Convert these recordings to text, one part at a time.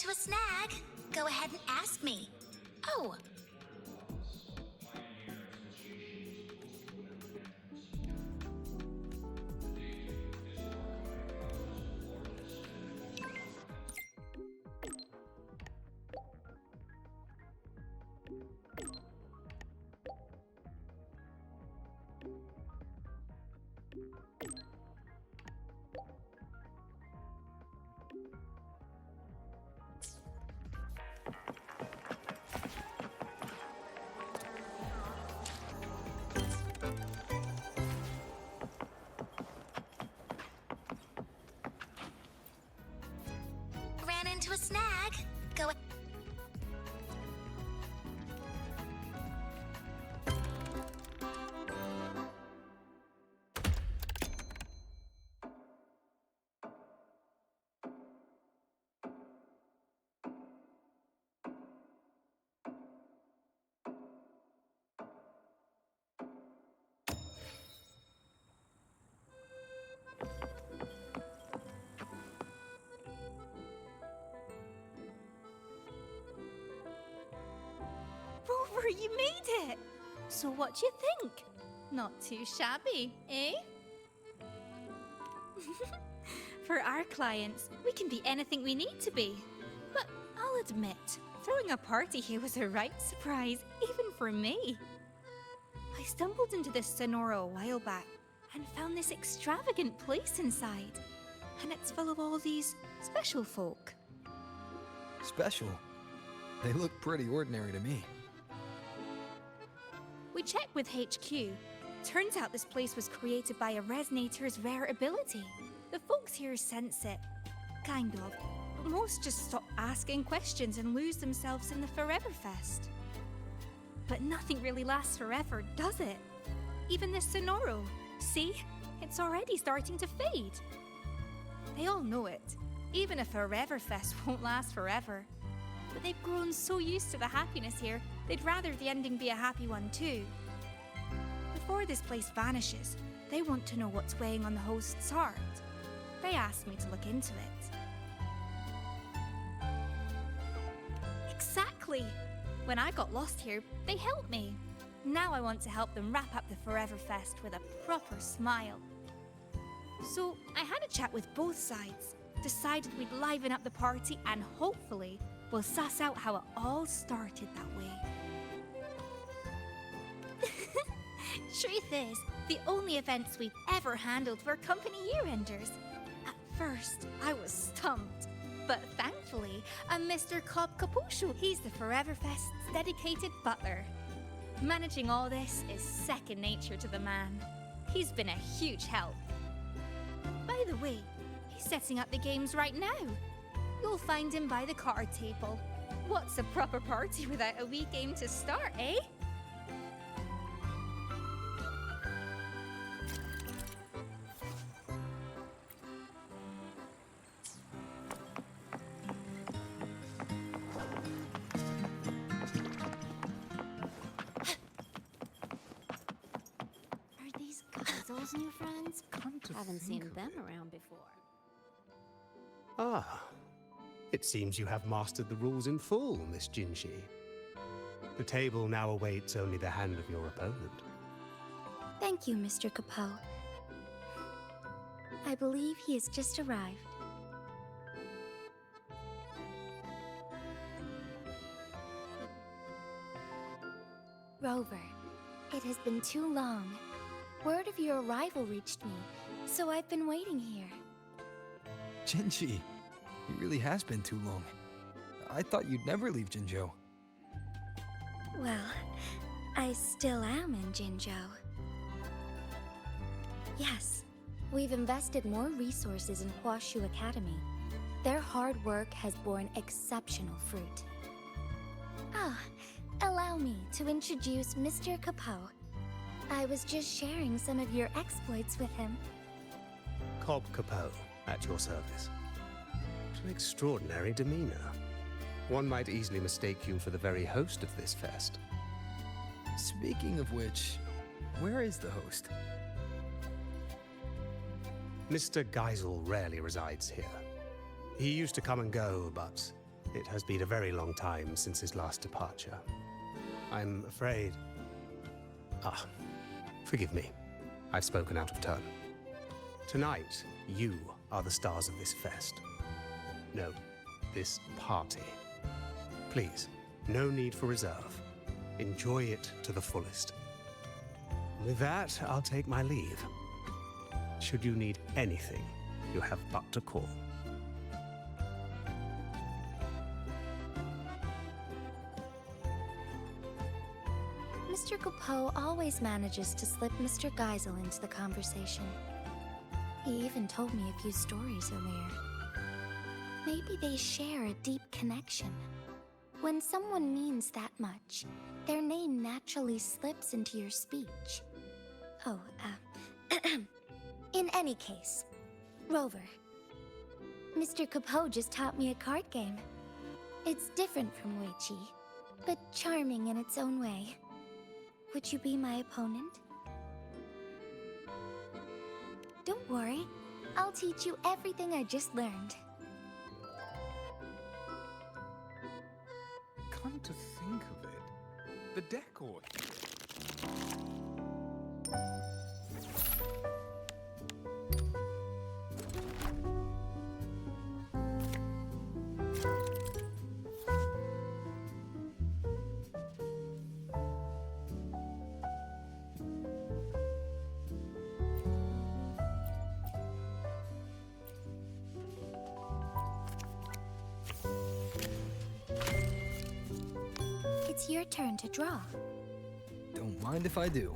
into a snag? Go ahead and ask me. Oh. Ran into a snag. Go. Rover, you made it! So what do you think? Not too shabby, eh? For our clients, we can be anything we need to be. But I'll admit, throwing a party here was a right surprise, even for me. I stumbled into this Sonora a while back and found this extravagant place inside. And it's full of all these special folk. Special? They look pretty ordinary to me. We checked with HQ. Turns out this place was created by a resonator's rare ability. The folks here sense it. Kind of. But most just stop asking questions and lose themselves in the Forever Fest. But nothing really lasts forever, does it? Even this Sonoro. See? It's already starting to fade. They all know it. Even a Forever Fest won't last forever. But they've grown so used to the happiness here, they'd rather the ending be a happy one too. Before this place vanishes, they want to know what's weighing on the host's heart. They asked me to look into it. Exactly! When I got lost here, they helped me. Now I want to help them wrap up the Forever Fest with a proper smile. So I had a chat with both sides, decided we'd liven up the party, and hopefully we'll suss out how it all started that way. Truth is, the only events we've ever handled were company year-enders. At first, I was stumped. But thankfully, a Mr. Cobb Capuscio, he's the Forever Fest's dedicated butler. Managing all this is second nature to the man. He's been a huge help. By the way, he's setting up the games right now. You'll find him by the card table. What's a proper party without a wee game to start, eh? Are these Geisel's new friends? Haven't seen them around before. Ah, it seems you have mastered the rules in full, Miss Jinshi. The table now awaits only the hand of your opponent. Thank you, Mr. Capel. I believe he has just arrived. Rover, it has been too long. Word of your arrival reached me, so I've been waiting here. Jinji, it really has been too long. I thought you'd never leave Jinzhou. Well, I still am in Jinzhou. Yes, we've invested more resources in Huashu Academy. Their hard work has borne exceptional fruit. Ah, allow me to introduce Mr. Capel. I was just sharing some of your exploits with him. Cobb Capel, at your service. What an extraordinary demeanor. One might easily mistake you for the very host of this fest. Speaking of which, where is the host? Mr. Geisel rarely resides here. He used to come and go, but It has been a very long time since his last departure. I'm afraid... forgive me. I've spoken out of turn. Tonight, you are the stars of this fest. No, this party. Please, no need for reserve. Enjoy it to the fullest. With that, I'll take my leave. Should you need anything, you have but to call. Mr. Capot always manages to slip Mr. Geisel into the conversation. He even told me a few stories earlier. Maybe they share a deep connection. When someone means that much, their name naturally slips into your speech. Oh, in any case, Rover. Mr. Capot just taught me a card game. It's different from Wei Qi, but charming in its own way. Would you be my opponent? Don't worry. I'll teach you everything I just learned. Come to think of it, the decor... It's your turn to draw. Don't mind if I do.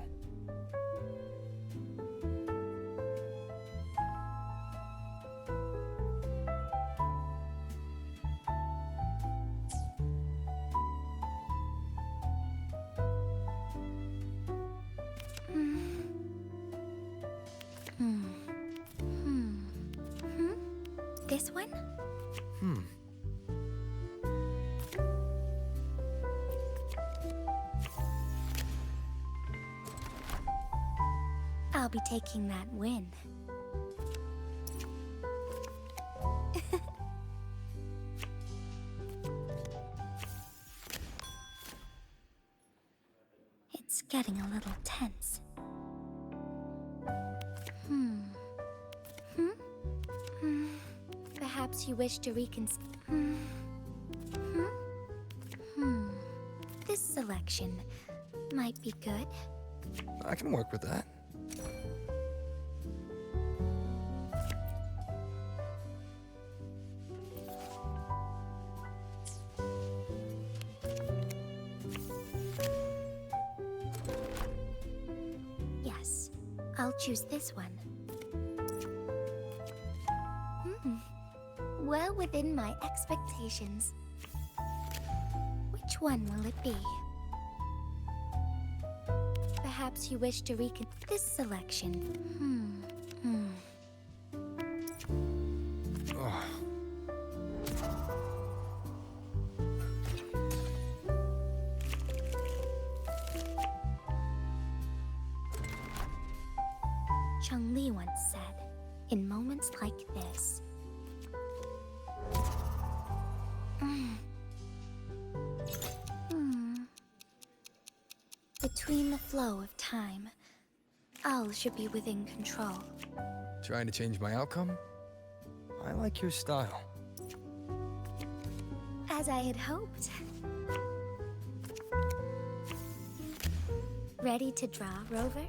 This one? I'll be taking that win. It's getting a little tense. Perhaps you wish to reconsider. This selection might be good. I can work with that. Yes, I'll choose this one. Well within my expectations. Which one will it be? Perhaps you wish to this selection. Oh. Chung Li once said, in moments like this, between the flow of time, all should be within control. Trying to change my outcome? I like your style. As I had hoped. Ready to draw, Rover?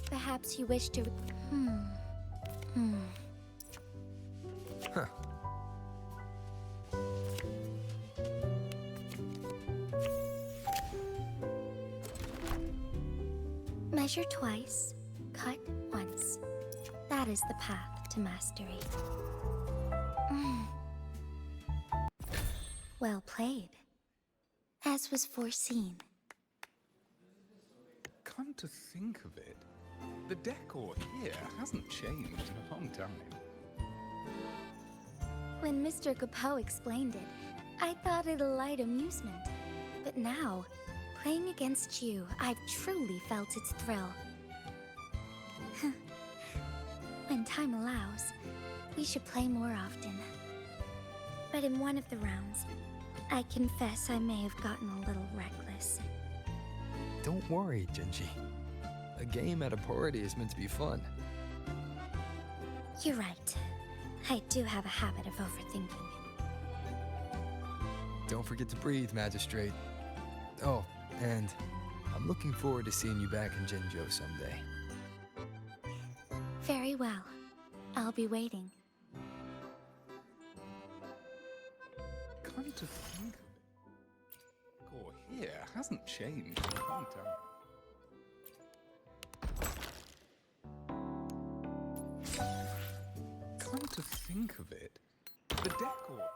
Perhaps you wish to... Huh. Measure twice, cut once. That is the path to mastery. Well played. As was foreseen. Come to think of it, the decor here hasn't changed in a long time. When Mr. Capot explained it, I thought it a light amusement. But now, playing against you, I've truly felt its thrill. When time allows, We should play more often. But in one of the rounds, I confess I may have gotten a little reckless. Don't worry, Genji. A game at a party is meant to be fun. You're right. I do have a habit of overthinking. Don't forget to breathe, Magistrate. Oh, and I'm looking forward to seeing you back in Jinzhou someday. Very well. I'll be waiting. Come to think of it, the decor here hasn't changed in a long time. Come to think of it, the decor.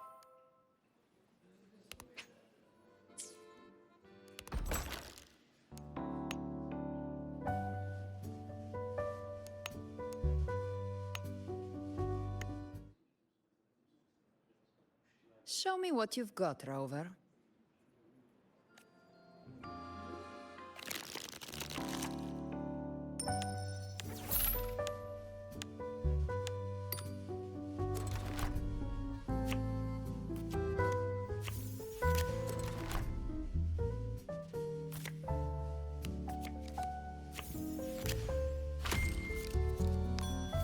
Show me what you've got, Rover.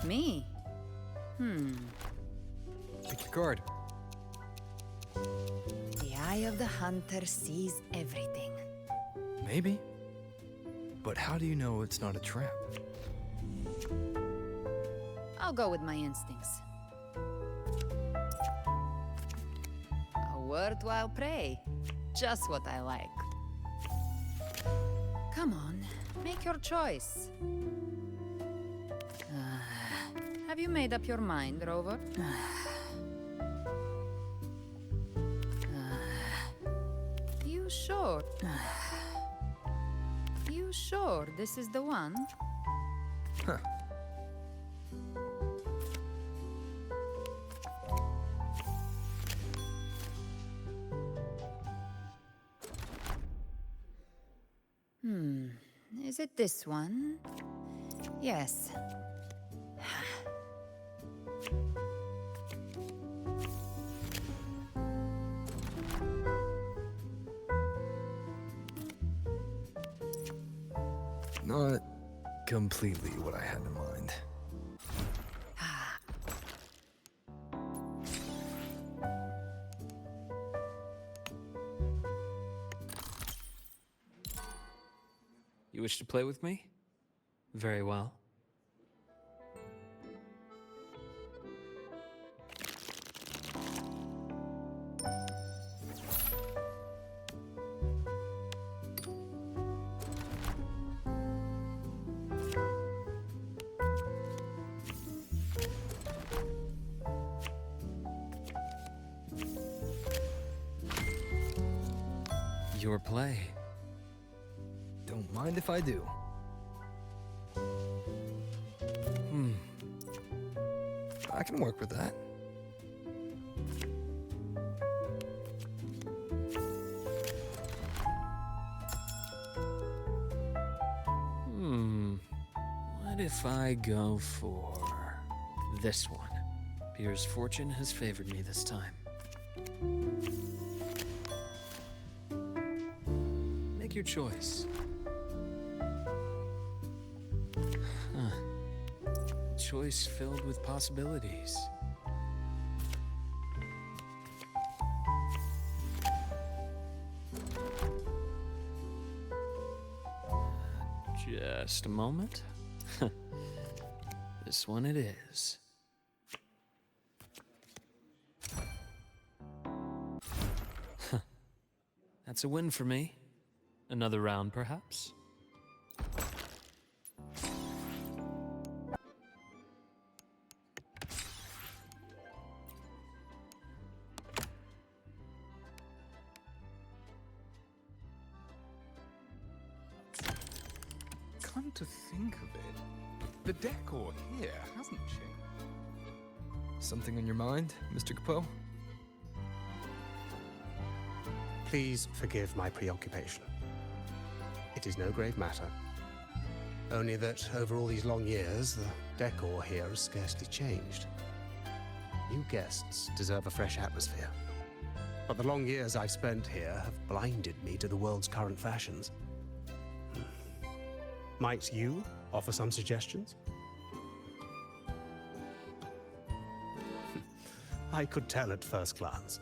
Me? Pick your card. The eye of the hunter sees everything. Maybe. But how do you know it's not a trap? I'll go with my instincts. A worthwhile prey. Just what I like. Come on, make your choice. Have you made up your mind, Rover? You sure? You sure this is the one? Huh. Is it this one? Yes. Not completely what I had in mind. You wish to play with me? Very well. Your play. Don't mind if I do. I can work with that. What if I go for this one? Pierre's fortune has favored me this time. Make your choice. A choice filled with possibilities. Just a moment. This one it is. That's a win for me. Another round, perhaps? Come to think of it, the decor here hasn't changed. Something on your mind, Mr. Capo? Please forgive my preoccupation. It is no grave matter. Only that over all these long years, the decor here has scarcely changed. New guests deserve a fresh atmosphere. But the long years I've spent here have blinded me to the world's current fashions. Might you offer some suggestions? I could tell at first glance.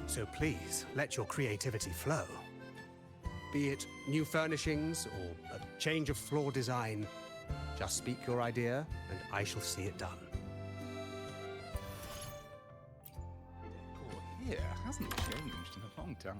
So please, let your creativity flow. Be it new furnishings or a change of floor design, just speak your idea and I shall see it done. Decor here hasn't changed in a long time.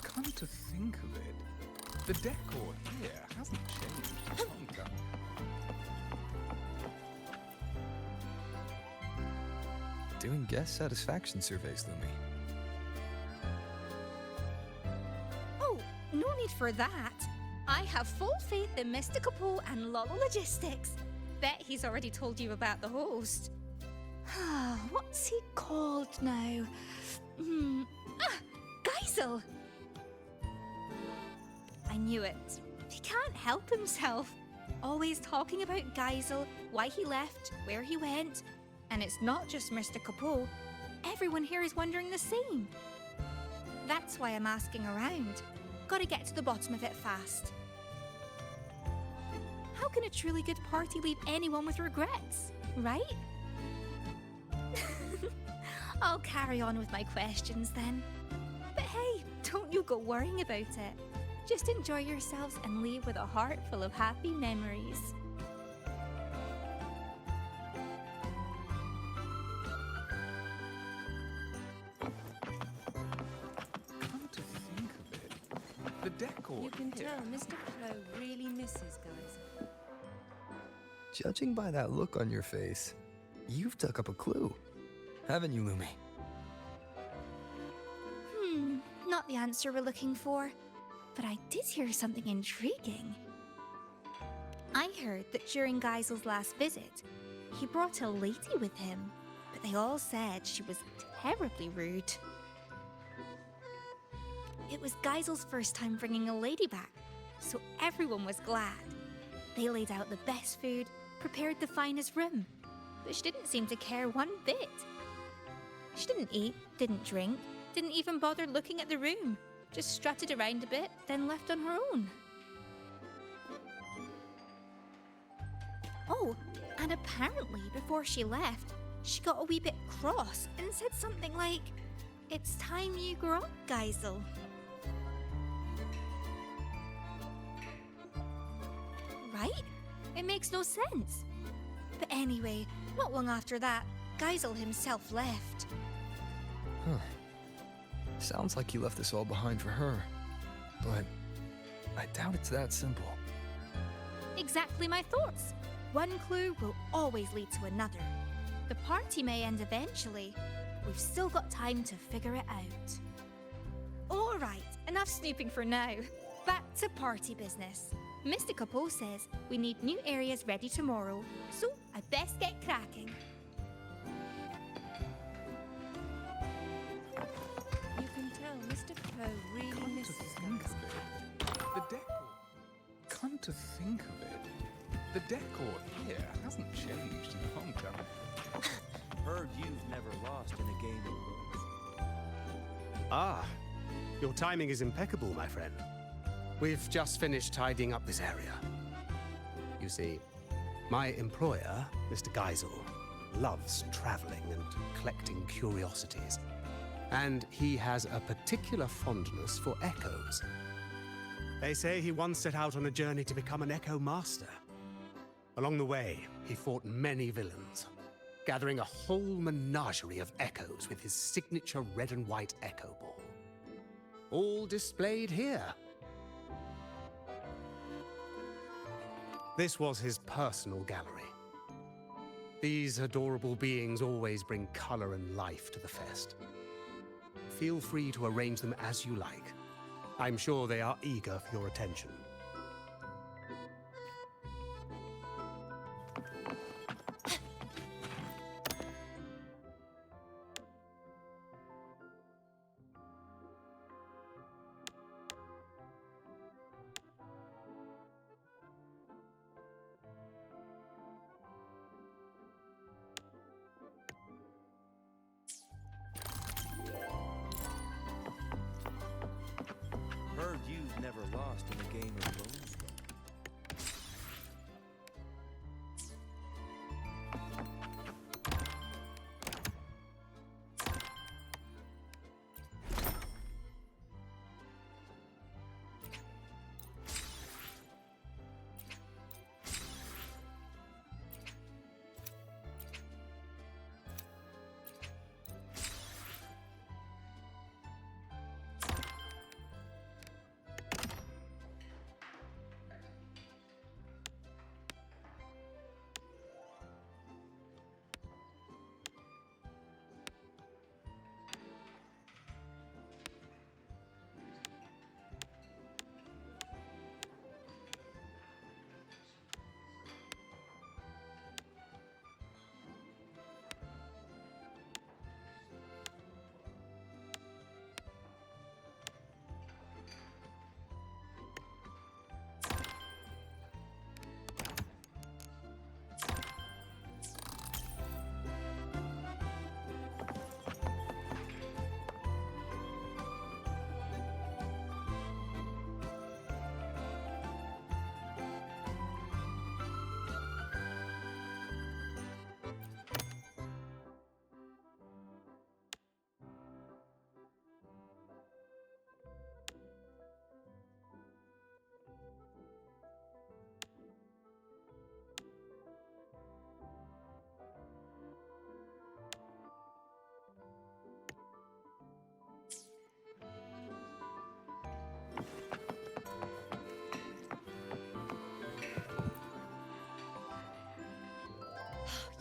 Come to think of it, the decor here hasn't changed in a long time. Doing guest satisfaction surveys, Lumi. Oh, no need for that. I have full faith in Mr. Capo and Lolo Logistics. Bet he's already told you about the host. What's he called now? Geisel! I knew it. He can't help himself. Always talking about Geisel, why he left, where he went. And it's not just Mr. Capo. Everyone here is wondering the same. That's why I'm asking around. Gotta get to the bottom of it fast. How can a truly good party leave anyone with regrets, right? I'll carry on with my questions then. But hey, don't you go worrying about it. Just enjoy yourselves and leave with a heart full of happy memories. Come to think of it, the decor You can here tell Mr. Flo really misses guys. Judging by that look on your face, you've dug up a clue. Haven't you, Lumi? Not the answer we're looking for. But I did hear something intriguing. I heard that during Geisel's last visit, he brought a lady with him, but they all said she was terribly rude. It was Geisel's first time bringing a lady back, so everyone was glad. They laid out the best food, prepared the finest room, but she didn't seem to care one bit. She didn't eat, didn't drink, didn't even bother looking at the room. Just strutted around a bit, then left on her own. Oh, and apparently before she left, she got a wee bit cross and said something like, "It's time you grew up, Geisel." Right? It makes no sense. But anyway, not long after that, Geisel himself left. Huh. Sounds like he left this all behind for her. But I doubt it's that simple. Exactly my thoughts. One clue will always lead to another. The party may end eventually. We've still got time to figure it out. All right, enough snooping for now. Back to party business. Mr. Capo says we need new areas ready tomorrow, so I best get cracking. Mr. Poe really Come to misses think guys. of it, the decor. Come to think of it, the decor here hasn't changed in a long time. Heard you've never lost in a game of Rose. Ah, your timing is impeccable, my friend. We've just finished tidying up this area. You see, my employer, Mr. Geisel, loves traveling and collecting curiosities. And he has a particular fondness for echoes. They say he once set out on a journey to become an echo master. Along the way, he fought many villains, gathering a whole menagerie of echoes with his signature red and white echo ball. All displayed here. This was his personal gallery. These adorable beings always bring color and life to the fest. Feel free to arrange them as you like. I'm sure they are eager for your attention. Heard you've never lost in a game of Rose.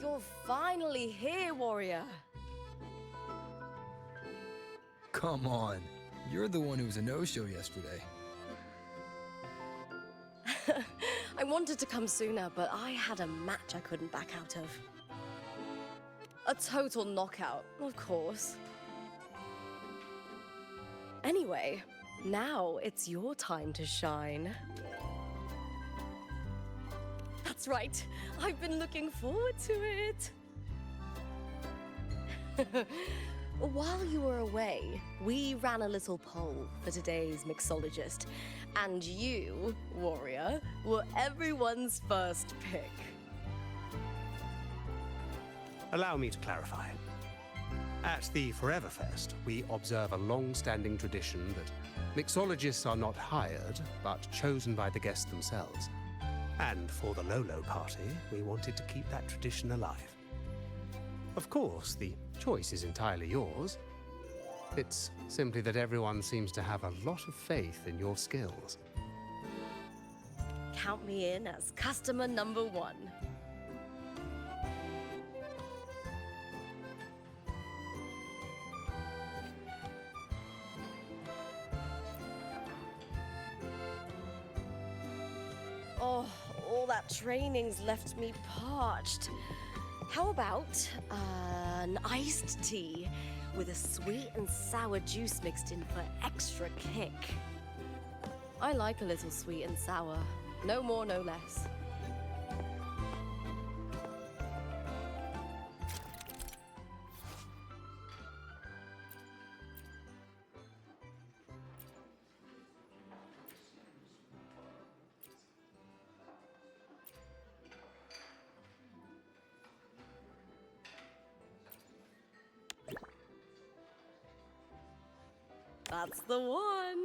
You're finally here, warrior. Come on. You're the one who was a no-show yesterday. I wanted to come sooner, but I had a match I couldn't back out of. A total knockout, of course. Anyway, now it's your time to shine. That's right. I've been looking forward to it. While you were away, we ran a little poll for today's mixologist, and you, warrior, were everyone's first pick. Allow me to clarify. At the Forever Fest, we observe a long-standing tradition that mixologists are not hired, but chosen by the guests themselves. And for the Lolo party, we wanted to keep that tradition alive. Of course, the choice is entirely yours. It's simply that everyone seems to have a lot of faith in your skills. Count me in as customer number one. Oh, all that training's left me parched. How about an iced tea with a sweet and sour juice mixed in for extra kick. I like a little sweet and sour. No more, no less. That's the one.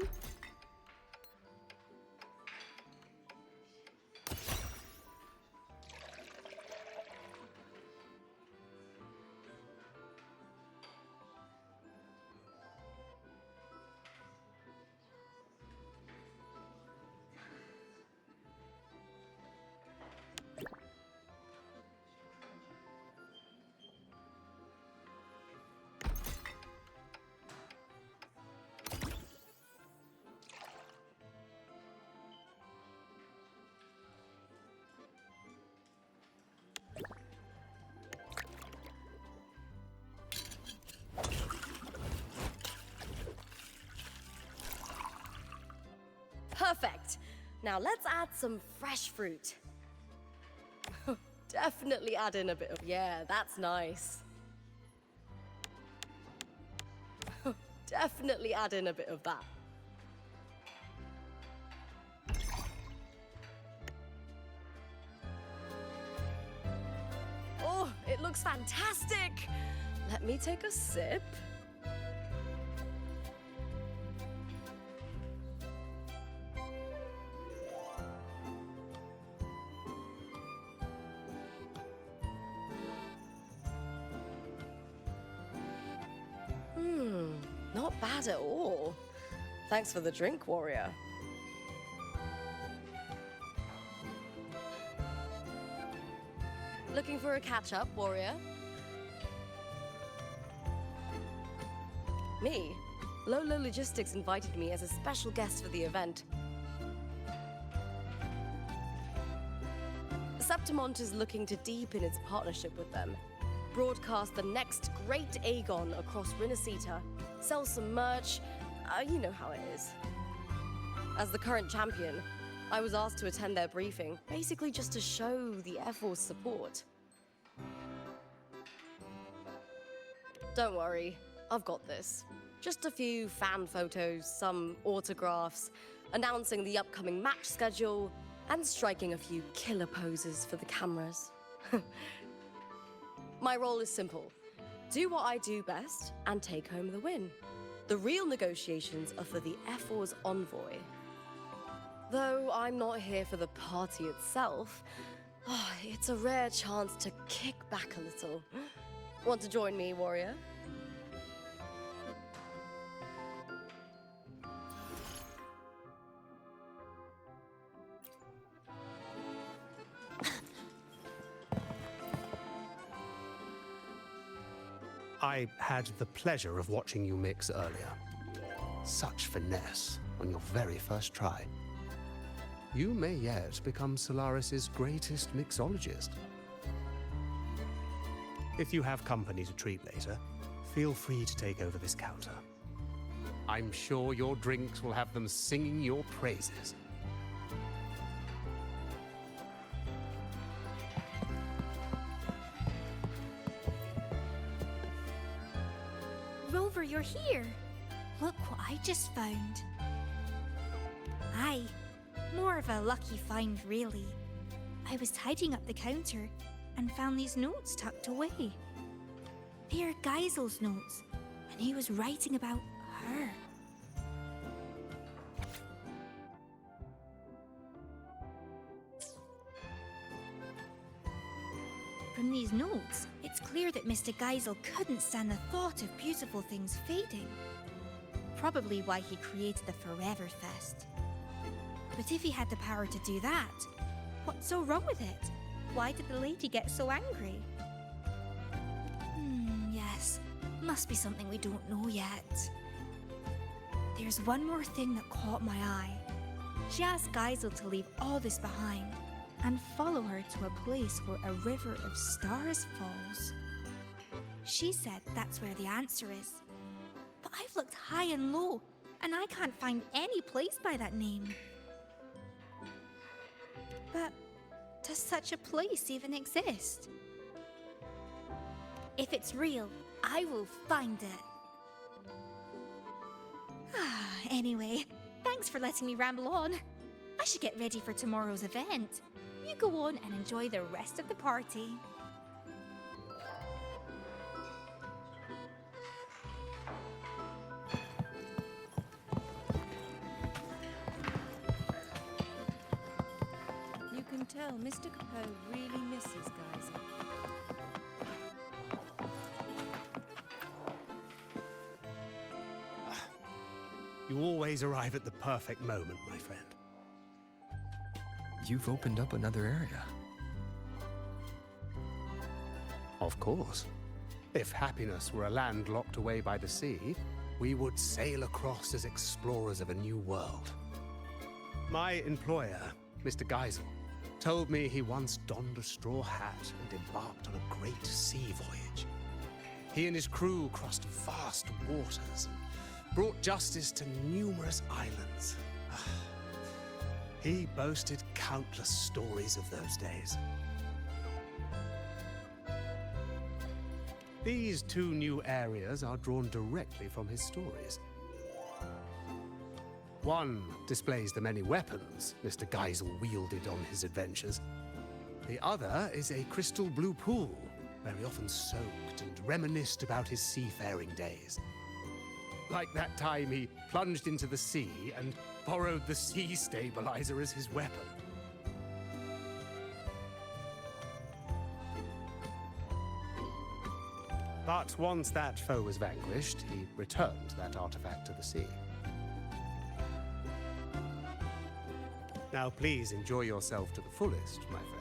Perfect. Now let's add some fresh fruit. Definitely add in a bit of... Yeah, that's nice. Definitely add in a bit of that. Oh, it looks fantastic. Let me take a sip. Not bad at all. Thanks for the drink, warrior. Looking for a catch-up, warrior? Me? Lolo Logistics invited me as a special guest for the event. Septimont is looking to deepen its partnership with them, broadcast the next great Aegon across Rinascita, sell some merch, you know how it is. As the current champion, I was asked to attend their briefing, basically just to show the Air Force support. Don't worry, I've got this. Just a few fan photos, some autographs, announcing the upcoming match schedule, and striking a few killer poses for the cameras. My role is simple. Do what I do best and take home the win. The real negotiations are for the F4's envoy. Though I'm not here for the party itself, it's a rare chance to kick back a little. Want to join me, warrior? I had the pleasure of watching you mix earlier. Such finesse on your very first try. You may yet become Solaris's greatest mixologist. If you have company to treat later, feel free to take over this counter. I'm sure your drinks will have them singing your praises. Rover, you're here. Look what I just found. Aye, more of a lucky find, really. I was tidying up the counter and found these notes tucked away. They're Geisel's notes, and he was writing about her. From these notes, it's clear that Mr. Geisel couldn't stand the thought of beautiful things fading. Probably why he created the Forever Fest. But if he had the power to do that, what's so wrong with it? Why did the lady get so angry? Yes, must be something we don't know yet. There's one more thing that caught my eye. She asked Geisel to leave all this behind and follow her to a place where a river of stars falls. She said that's where the answer is. But I've looked high and low, and I can't find any place by that name. But does such a place even exist? If it's real, I will find it. Anyway, thanks for letting me ramble on. I should get ready for tomorrow's event. You go on and enjoy the rest of the party. You can tell Mr. Capone really misses Geyser. You always arrive at the perfect moment, my friend. You've opened up another area. Of course. If happiness were a land locked away by the sea, we would sail across as explorers of a new world. My employer, Mr. Geisel, told me he once donned a straw hat and embarked on a great sea voyage. He and his crew crossed vast waters and brought justice to numerous islands. He boasted countless stories of those days. These two new areas are drawn directly from his stories. One displays the many weapons Mr. Geisel wielded on his adventures. The other is a crystal blue pool, where he often soaked and reminisced about his seafaring days. Like that time he plunged into the sea and borrowed the sea stabilizer as his weapon. But once that foe was vanquished, he returned that artifact to the sea. Now please enjoy yourself to the fullest, my friend.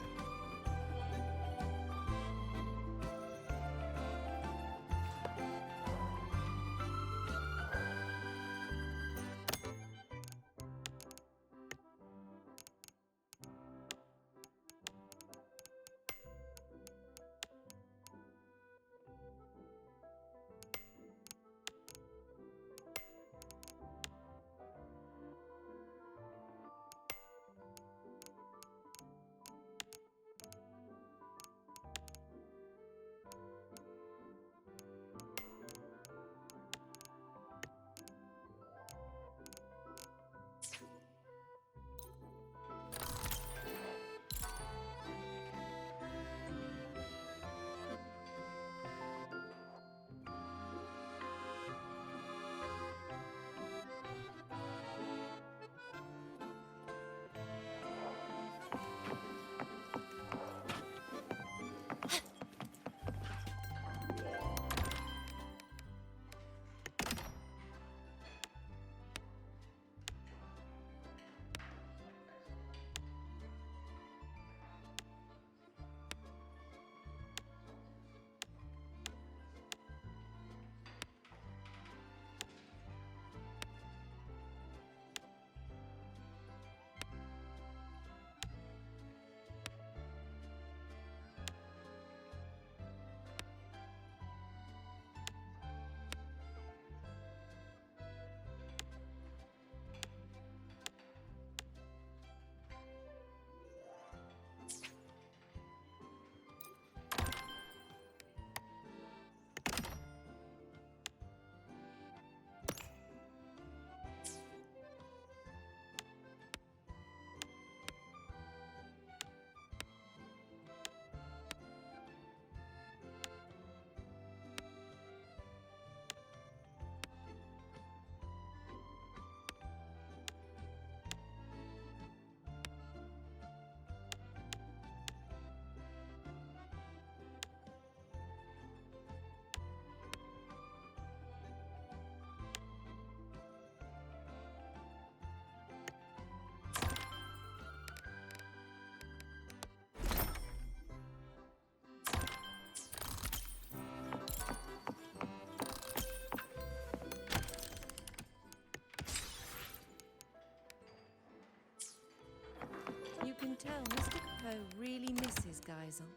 You can tell Mr. Capone really misses Geisel.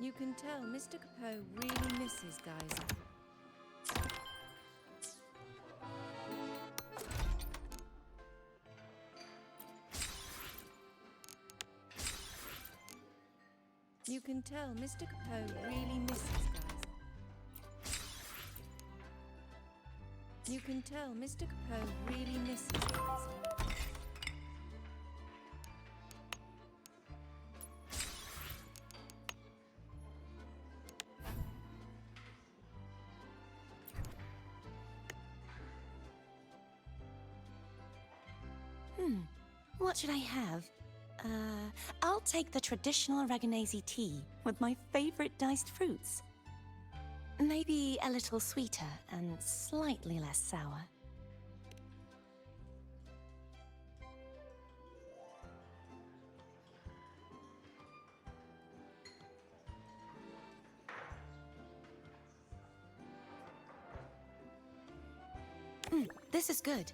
You can tell Mr. Capot really misses Geyser. You can tell Mr. Capot really misses Geyser. You can tell Mr. Capot really misses Geyser. What should I have? I'll take the traditional Aragonese tea with my favorite diced fruits. Maybe a little sweeter and slightly less sour. This is good.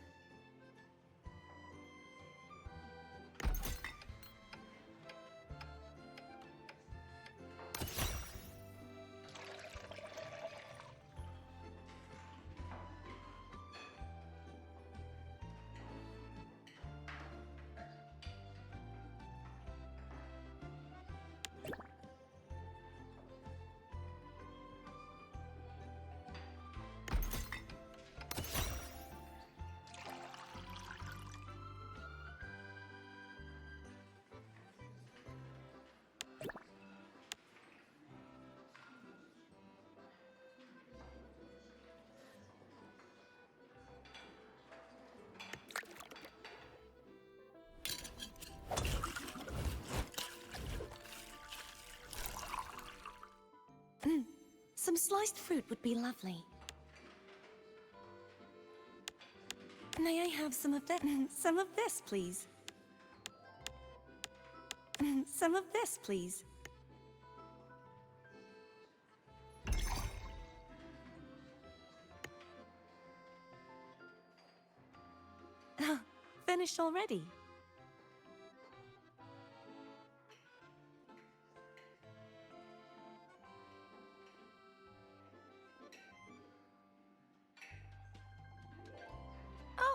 Some sliced fruit would be lovely. May I have some of that? Some of this, please. Some of this, please. Finished already?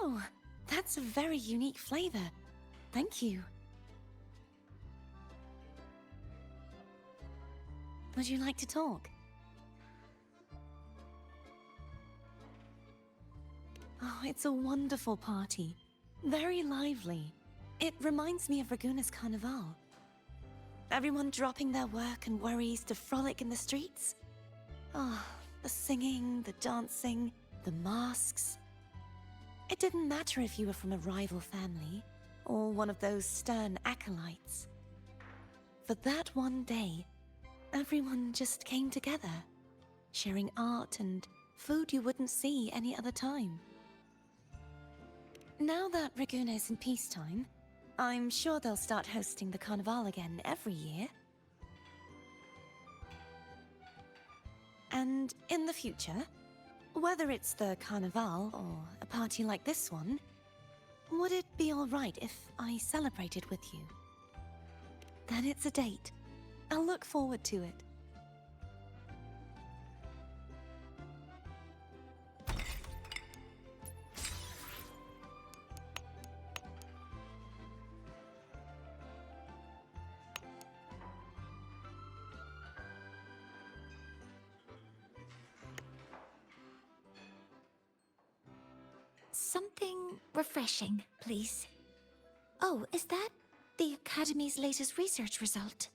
Oh, that's a very unique flavor. Thank you. Would you like to talk? Oh, it's a wonderful party. Very lively. It reminds me of Raguna's Carnival. Everyone dropping their work and worries to frolic in the streets. Oh, the singing, the dancing, the masks. It didn't matter if you were from a rival family, or one of those stern acolytes. For that one day, everyone just came together, sharing art and food you wouldn't see any other time. Now that Raguna is in peacetime, I'm sure they'll start hosting the Carnival again every year. And in the future, whether it's the Carnival or a party like this one, would it be alright if I celebrated with you? Then it's a date. I'll look forward to it. Something refreshing, please. Oh, is that the Academy's latest research result?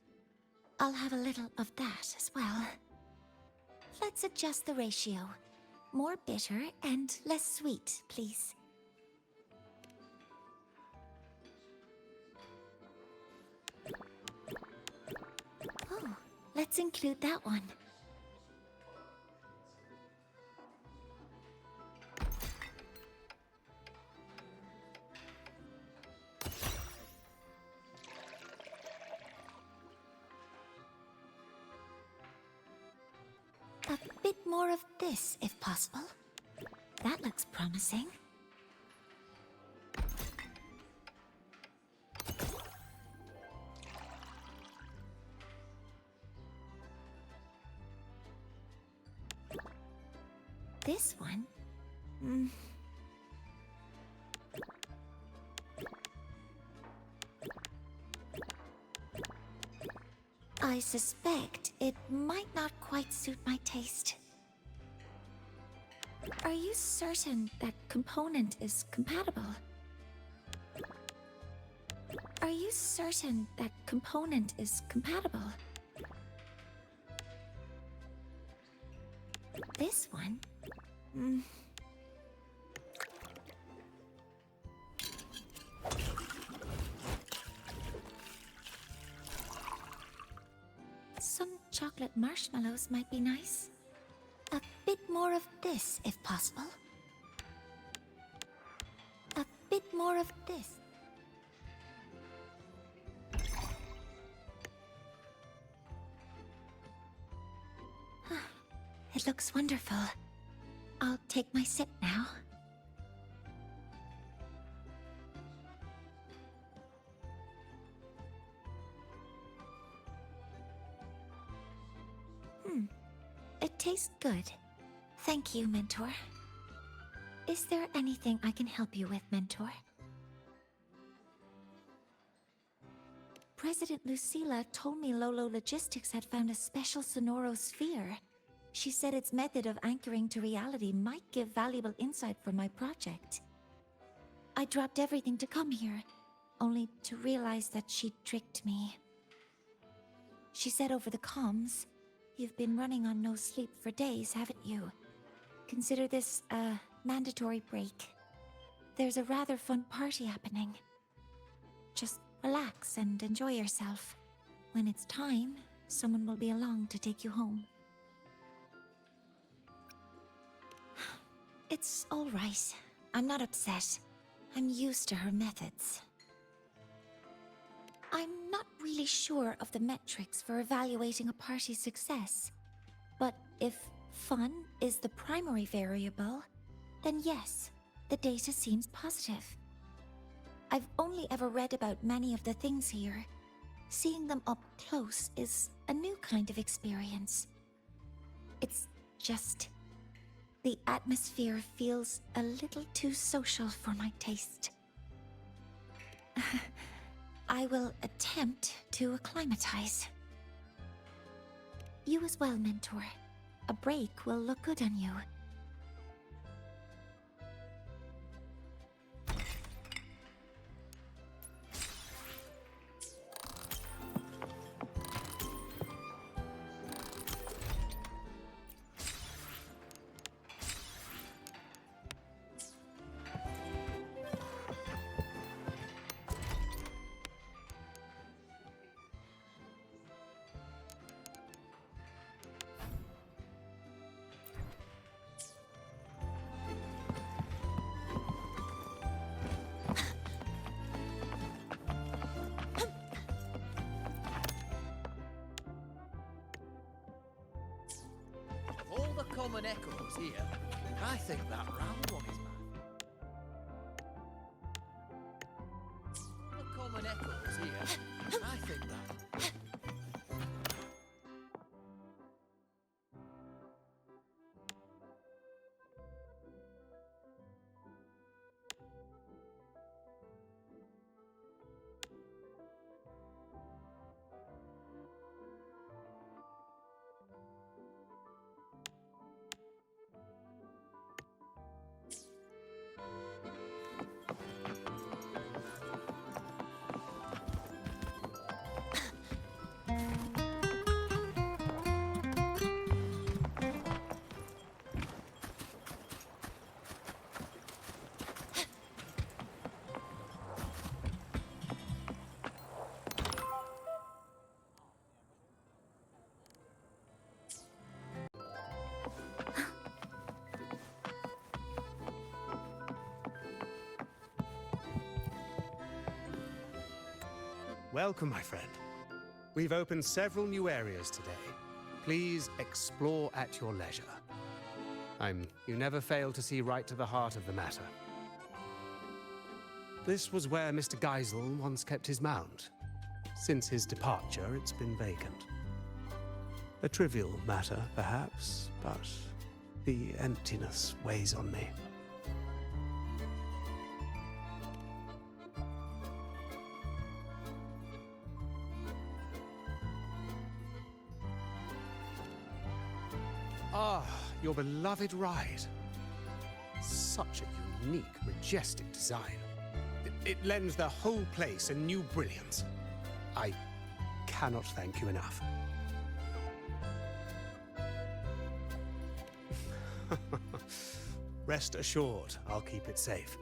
I'll have a little of that as well. Let's adjust the ratio. More bitter and less sweet, please. Oh, let's include that one. A bit more of this, if possible. That looks promising. This one? I suspect it might not quite suit my taste. Are you certain that component is compatible? Are you certain that component is compatible? This one? Some chocolate marshmallows might be nice. A bit more of this, if possible. A bit more of this. It looks wonderful. I'll take my sip now. It tastes good. Thank you, Mentor. Is there anything I can help you with, Mentor? President Lucilla told me Lolo Logistics had found a special Sonoro sphere. She said its method of anchoring to reality might give valuable insight for my project. I dropped everything to come here, only to realize that she'd tricked me. She said over the comms, "You've been running on no sleep for days, haven't you? Consider this a mandatory break. There's a rather fun party happening. Just relax and enjoy yourself. When it's time, someone will be along to take you home." It's all right. I'm not upset. I'm used to her methods. I'm not really sure of the metrics for evaluating a party's success, but if fun is the primary variable, then yes, the data seems positive. I've only ever read about many of the things here. Seeing them up close is a new kind of experience. It's just... the atmosphere feels a little too social for my taste. I will attempt to acclimatize. You as well, Mentor. A break will look good on you. Common echoes here. I think that round one is mad. The common echoes here. I think that. Welcome, my friend. We've opened several new areas today. Please explore at your leisure. You never fail to see right to the heart of the matter. This was where Mr. Geisel once kept his mount. Since his departure, it's been vacant. A trivial matter, perhaps, but The emptiness weighs on me. Ah, your beloved ride. Such a unique, majestic design. It lends the whole place a new brilliance. I cannot thank you enough. Rest assured, I'll keep it safe.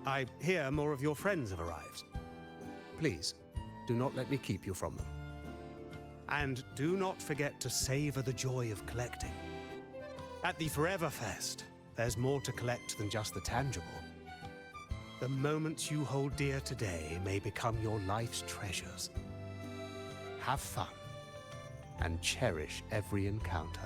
I hear more of your friends have arrived. Please, do not let me keep you from them. And do not forget to savor the joy of collecting. At the Forever Fest, there's more to collect than just the tangible. The moments you hold dear today may become your life's treasures. Have fun, and cherish every encounter.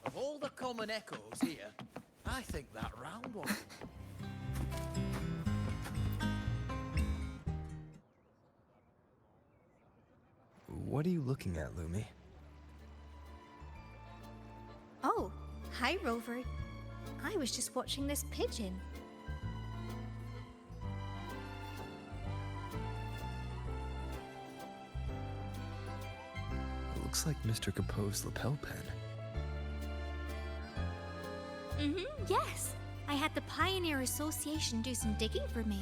Of all the common echoes here, I think that round one. What are you looking at, Lumi? Oh, hi, Rover. I was just watching this pigeon. It looks like Mr. Capoe's lapel pin. Yes. I had the Pioneer Association do some digging for me.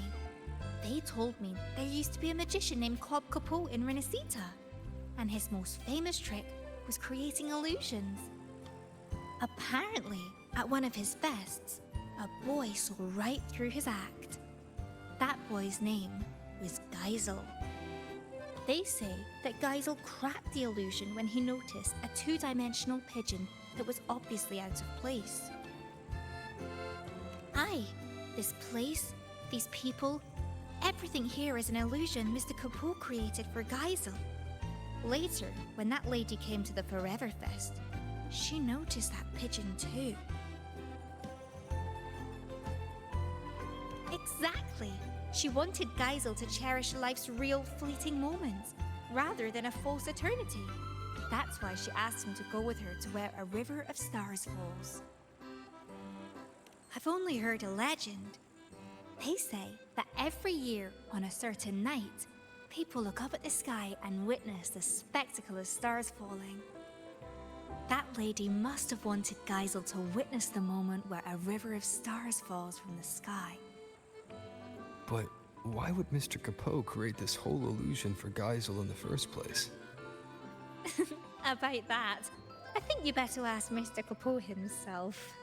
They told me there used to be a magician named Cobb Capoe in Renacita, and his most famous trick was creating illusions. Apparently, at one of his fests, a boy saw right through his act. That boy's name was Geisel. They say that Geisel cracked the illusion when he noticed a two-dimensional pigeon that was obviously out of place. Aye, this place, these people, everything here is an illusion Mr. Capoe created for Geisel. Later, when that lady came to the Forever Fest, she noticed that pigeon too. Exactly! She wanted Geisel to cherish life's real fleeting moments, rather than a false eternity. That's why she asked him to go with her to where a river of stars falls. I've only heard a legend. They say that every year on a certain night, people look up at the sky and witness the spectacle of stars falling. That lady must have wanted Geisel to witness the moment where a river of stars falls from the sky. But why would Mr. Capoe create this whole illusion for Geisel in the first place? About that, I think you better ask Mr. Capoe himself.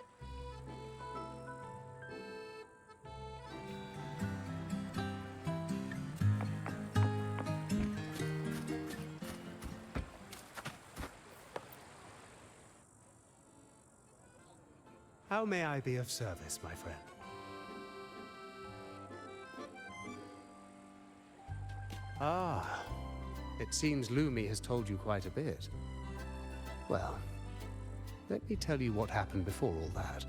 How may I be of service, my friend? Ah, it seems Lumi has told you quite a bit. Well, let me tell you what happened before all that.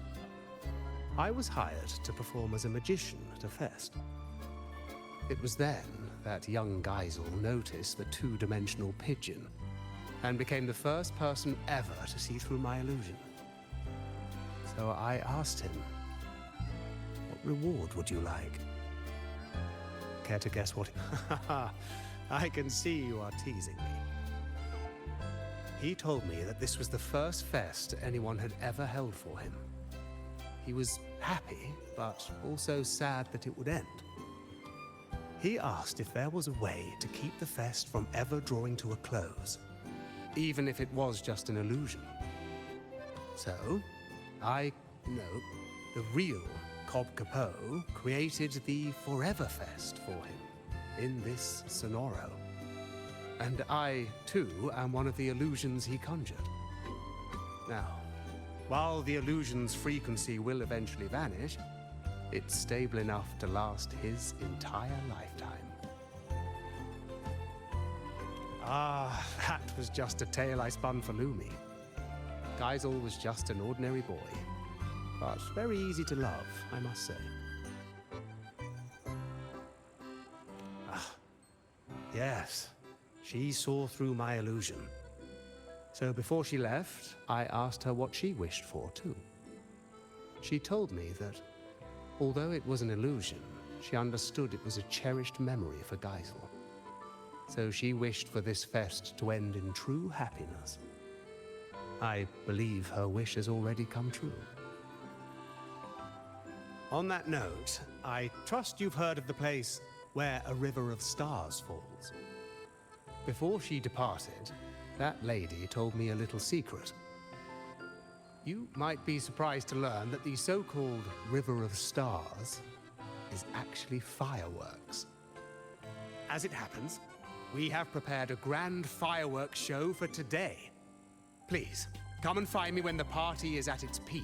I was hired to perform as a magician at a fest. It was then that young Geisel noticed the two-dimensional pigeon and became the first person ever to see through my illusion. So I asked him, reward would you like? Care to guess what? I can see you are teasing me. He told me that this was the first fest anyone had ever held for him. He was happy, but also sad that it would end. He asked if there was a way to keep the fest from ever drawing to a close, even if it was just an illusion. So, the real Cobb Capot created the Forever Fest for him in this Sonoro. And I, too, am one of the illusions he conjured. Now, while the illusion's frequency will eventually vanish, it's stable enough to last his entire lifetime. Ah, that was just a tale I spun for Lumi. Geisel was just an ordinary boy, but very easy to love, I must say. Ah, yes, she saw through my illusion. So before she left, I asked her what she wished for, too. She told me that, although it was an illusion, she understood it was a cherished memory for Geisel. So she wished for this fest to end in true happiness. I believe her wish has already come true. On that note, I trust you've heard of the place where a river of stars falls. Before she departed, that lady told me a little secret. You might be surprised to learn that the so-called River of Stars is actually fireworks. As it happens, we have prepared a grand fireworks show for today. Please, come and find me when the party is at its peak.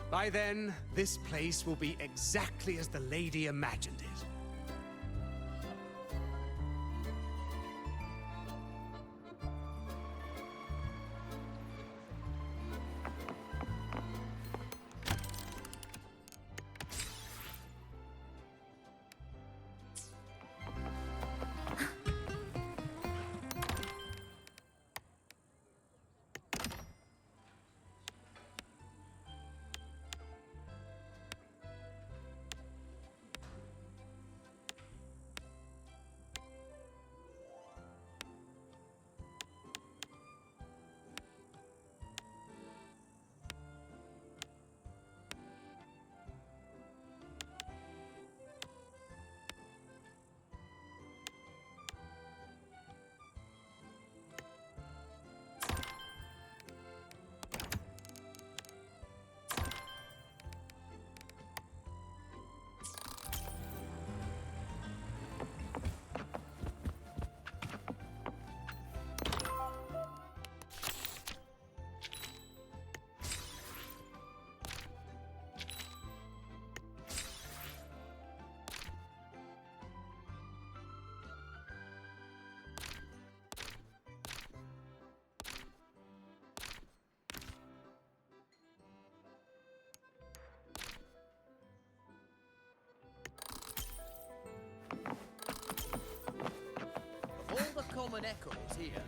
By then, this place will be exactly as the lady imagined it. All the common echoes here.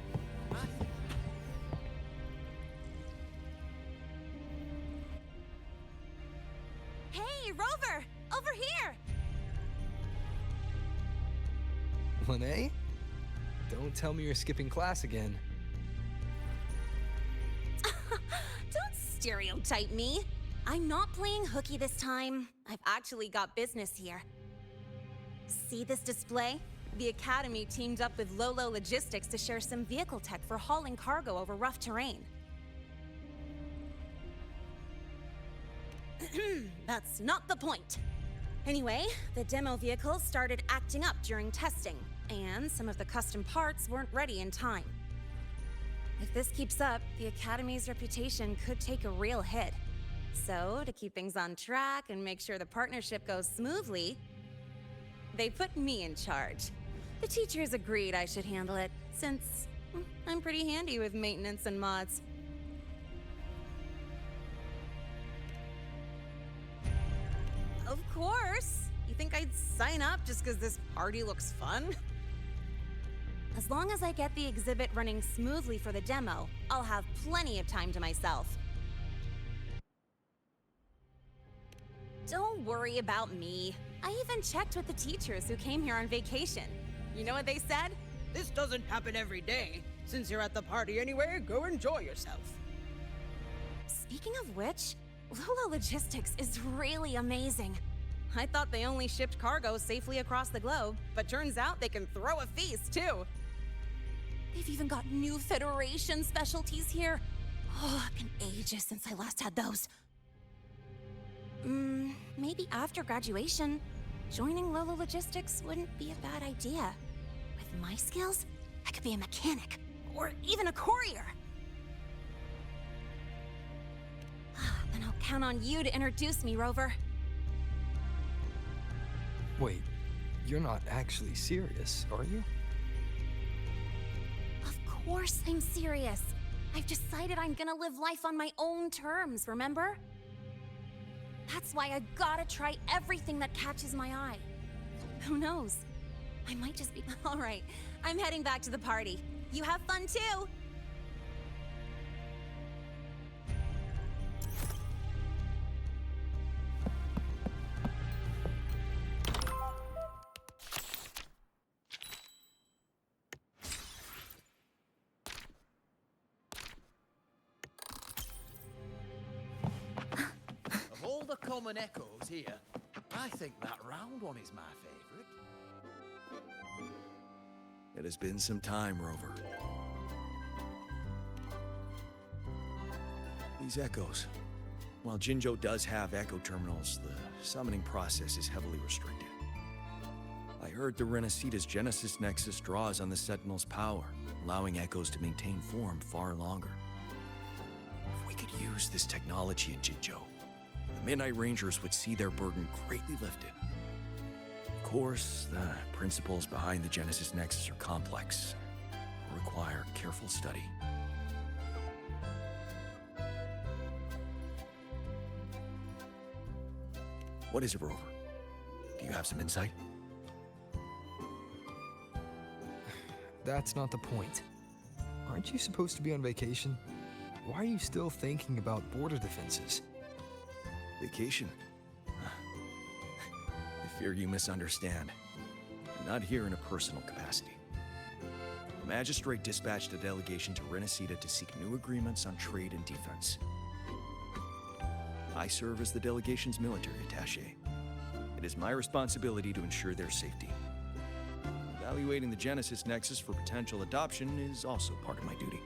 Hey, Rover! Over here! Lene? Don't tell me you're skipping class again. Don't stereotype me. I'm not playing hooky this time. I've actually got business here. See this display? The Academy teamed up with Lolo Logistics to share some vehicle tech for hauling cargo over rough terrain. That's not the point. Anyway, the demo vehicles started acting up during testing, and some of the custom parts weren't ready in time. If this keeps up, the Academy's reputation could take a real hit. So, to keep things on track and make sure the partnership goes smoothly, they put me in charge. The teachers agreed I should handle it, since I'm pretty handy with maintenance and mods. Of course! You think I'd sign up just because this party looks fun? As long as I get the exhibit running smoothly for the demo, I'll have plenty of time to myself. Don't worry about me. I even checked with the teachers who came here on vacation. You know what they said? This doesn't happen every day. Since you're at the party anyway, go enjoy yourself. Speaking of which, Lolo Logistics is really amazing. I thought they only shipped cargo safely across the globe, but turns out they can throw a feast too. They've even got new Federation specialties here. Oh, it's been ages since I last had those. Maybe after graduation, joining Lolo Logistics wouldn't be a bad idea. With my skills, I could be a mechanic, or even a courier. Then I'll count on you to introduce me, Rover. Wait, you're not actually serious, are you? Of course I'm serious. I've decided I'm gonna live life on my own terms, remember? That's why I gotta try everything that catches my eye. Who knows? I might just be... All right, I'm heading back to the party. You have fun too! Of all the common echoes here, I think that round one is my favorite. It has been some time, Rover. These echoes. While Jinzhou does have echo terminals, the summoning process is heavily restricted. I heard the Renacita's Genesis Nexus draws on the Sentinel's power, allowing echoes to maintain form far longer. If we could use this technology in Jinzhou, the Midnight Rangers would see their burden greatly lifted. Of course, the principles behind the Genesis Nexus are complex, require careful study. What is it, Rover? Do you have some insight? That's not the point. Aren't you supposed to be on vacation? Why are you still thinking about border defenses? Vacation? I fear you misunderstand. I'm not here in a personal capacity. The magistrate dispatched a delegation to Renacita to seek new agreements on trade and defense. I serve as the delegation's military attaché. It is my responsibility to ensure their safety. Evaluating the Genesis Nexus for potential adoption is also part of my duty.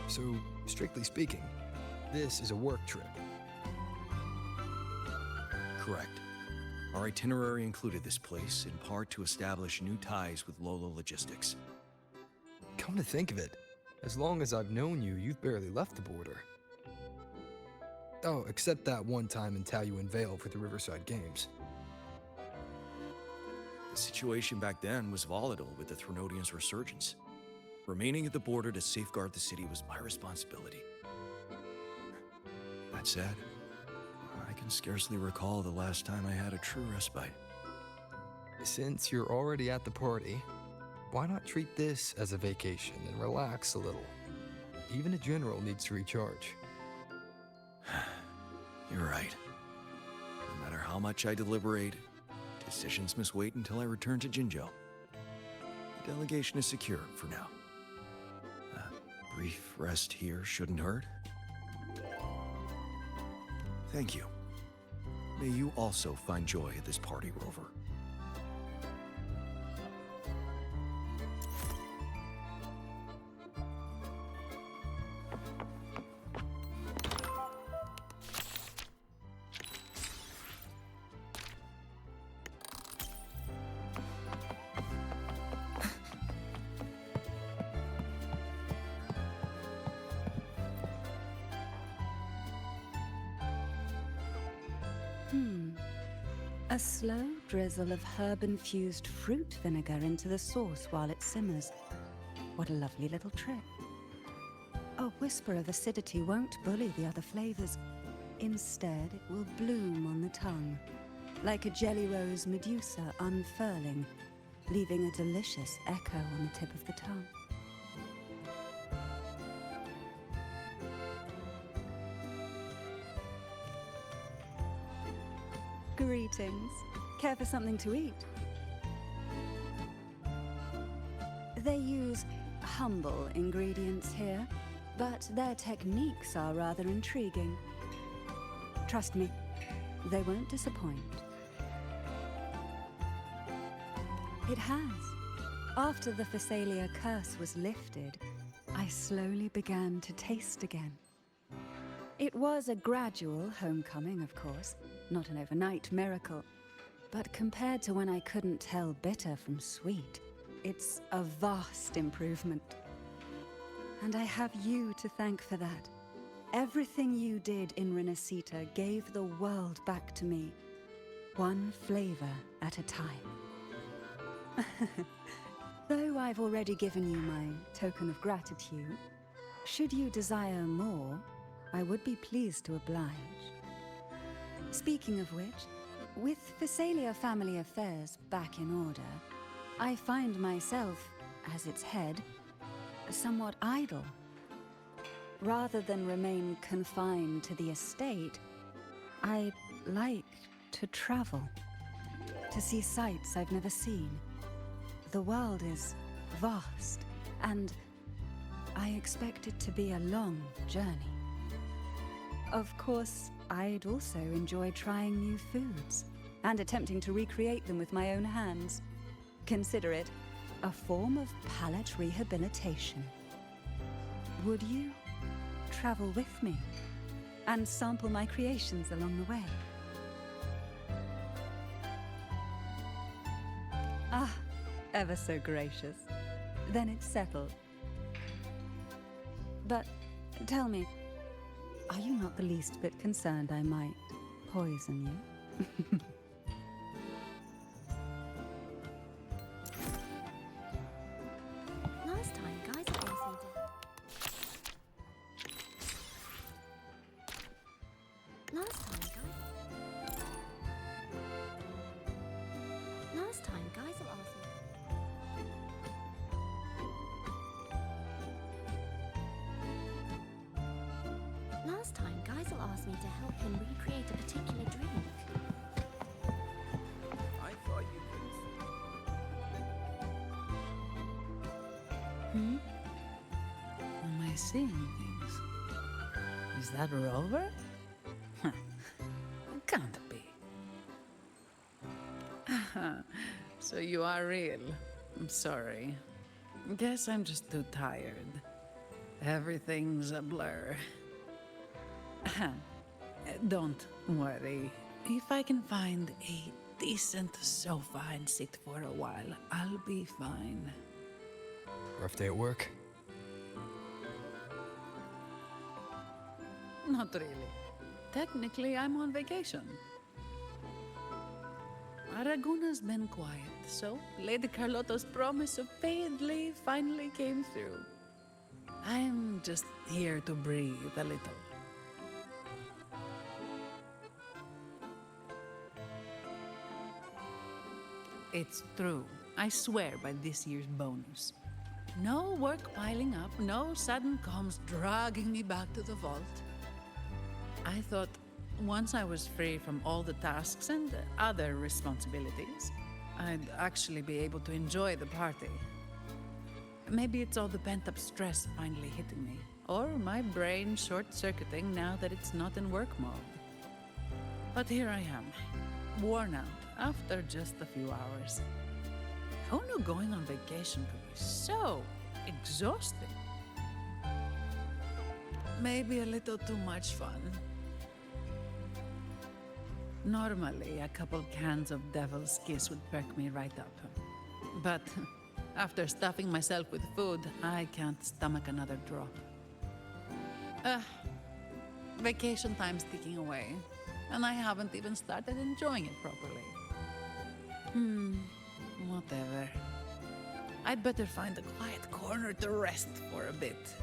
So, strictly speaking, this is a work trip. Correct. Our itinerary included this place, in part to establish new ties with Lolo Logistics. Come to think of it, as long as I've known you, you've barely left the border. Oh, except that one time in Taoyuan Vale for the Riverside Games. The situation back then was volatile with the Threnodians' resurgence. Remaining at the border to safeguard the city was my responsibility. That said, I can scarcely recall the last time I had a true respite. Since you're already at the party, why not treat this as a vacation and relax a little? Even a general needs to recharge. You're right. No matter how much I deliberate, decisions must wait until I return to Jinzhou. The delegation is secure for now. A brief rest here shouldn't hurt. Thank you. May you also find joy at this party, Rover. A slow drizzle of herb-infused fruit vinegar into the sauce while it simmers. What a lovely little trick. A whisper of acidity won't bully the other flavors. Instead, it will bloom on the tongue, like a jelly rose medusa unfurling, leaving a delicious echo on the tip of the tongue. Greetings. Care for something to eat? They use humble ingredients here, but their techniques are rather intriguing. Trust me, they won't disappoint. It has. After the Phasalia curse was lifted, I slowly began to taste again. It was a gradual homecoming, of course, not an overnight miracle. But compared to when I couldn't tell bitter from sweet, it's a vast improvement. And I have you to thank for that. Everything you did in Renacita gave the world back to me, one flavor at a time. Though I've already given you my token of gratitude, should you desire more, I would be pleased to oblige. Speaking of which, with Phasalia family affairs back in order, I find myself, as its head, somewhat idle. Rather than remain confined to the estate, I'd like to travel, to see sights I've never seen. The world is vast, and I expect it to be a long journey. Of course, I'd also enjoy trying new foods and attempting to recreate them with my own hands. Consider it a form of palate rehabilitation. Would you travel with me and sample my creations along the way? Ah, ever so gracious. Then it's settled. But tell me, are you not the least bit concerned I might poison you? Last time, guys asked me to... Last time, guys... Last time, guys will ask me... Last time, Geisel asked me to help him recreate a particular drink. I thought you Hmm? Am I seeing things? Is that Rover? Huh. Can't be. So you are real. I'm sorry. Guess I'm just too tired. Everything's a blur. Don't worry. If I can find a decent sofa and sit for a while, I'll be fine. Rough day at work? Not really. Technically, I'm on vacation. Aragona's been quiet, so Lady Carlotta's promise of paid leave finally came through. I'm just here to breathe a little. It's true. I swear by this year's bonus. No work piling up, no sudden comms dragging me back to the vault. I thought once I was free from all the tasks and other responsibilities, I'd actually be able to enjoy the party. Maybe it's all the pent-up stress finally hitting me, or my brain short-circuiting now that it's not in work mode. But here I am, worn out after just a few hours. Who knew going on vacation could be so exhausting? Maybe a little too much fun. Normally, a couple cans of Devil's Kiss would perk me right up. But after stuffing myself with food, I can't stomach another drop. Vacation time's ticking away, and I haven't even started enjoying it properly. Whatever. I'd better find a quiet corner to rest for a bit.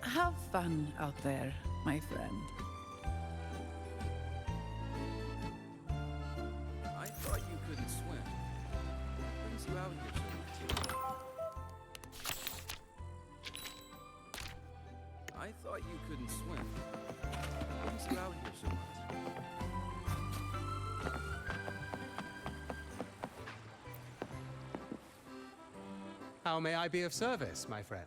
Have fun out there, my friend. I thought you couldn't swim. What brings you out here so much? I thought you couldn't swim. What brings you out here so much? How may I be of service, my friend?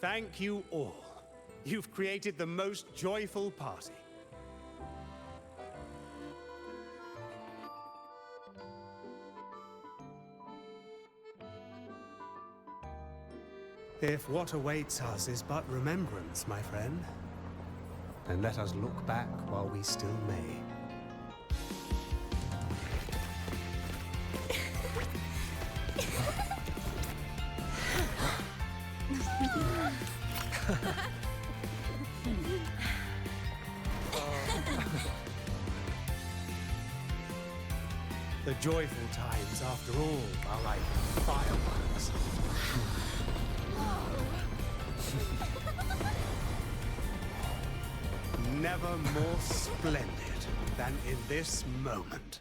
Thank you all. You've created the most joyful party. If what awaits us is but remembrance, my friend, then let us look back while we still may. The joyful times, after all, are like fireworks. Never more splendid than in this moment.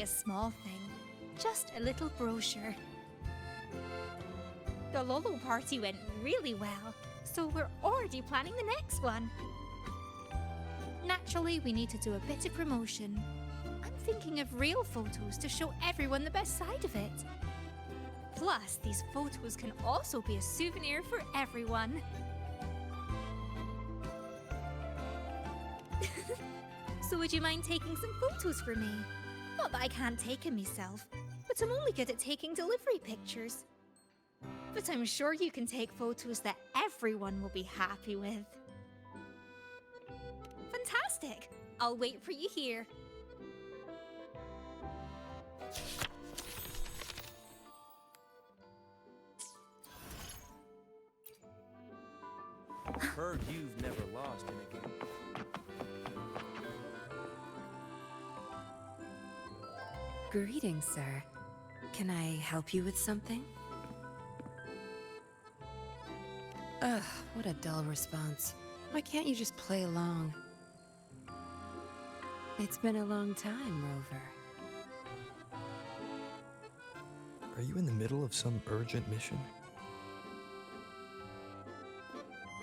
A small thing, just a little brochure. The Lolo party went really well, so we're already planning the next one. Naturally, we need to do a bit of promotion. I'm thinking of real photos to show everyone the best side of it. Plus, these photos can also be a souvenir for everyone. So would you mind taking some photos for me? Not that I can't take them myself, but I'm only good at taking delivery pictures. But I'm sure you can take photos that everyone will be happy with. Fantastic! I'll wait for you here. Heard you've never lost in a game. Greetings, sir. Can I help you with something? Ugh, what a dull response. Why can't you just play along? It's been a long time, Rover. Are you in the middle of some urgent mission?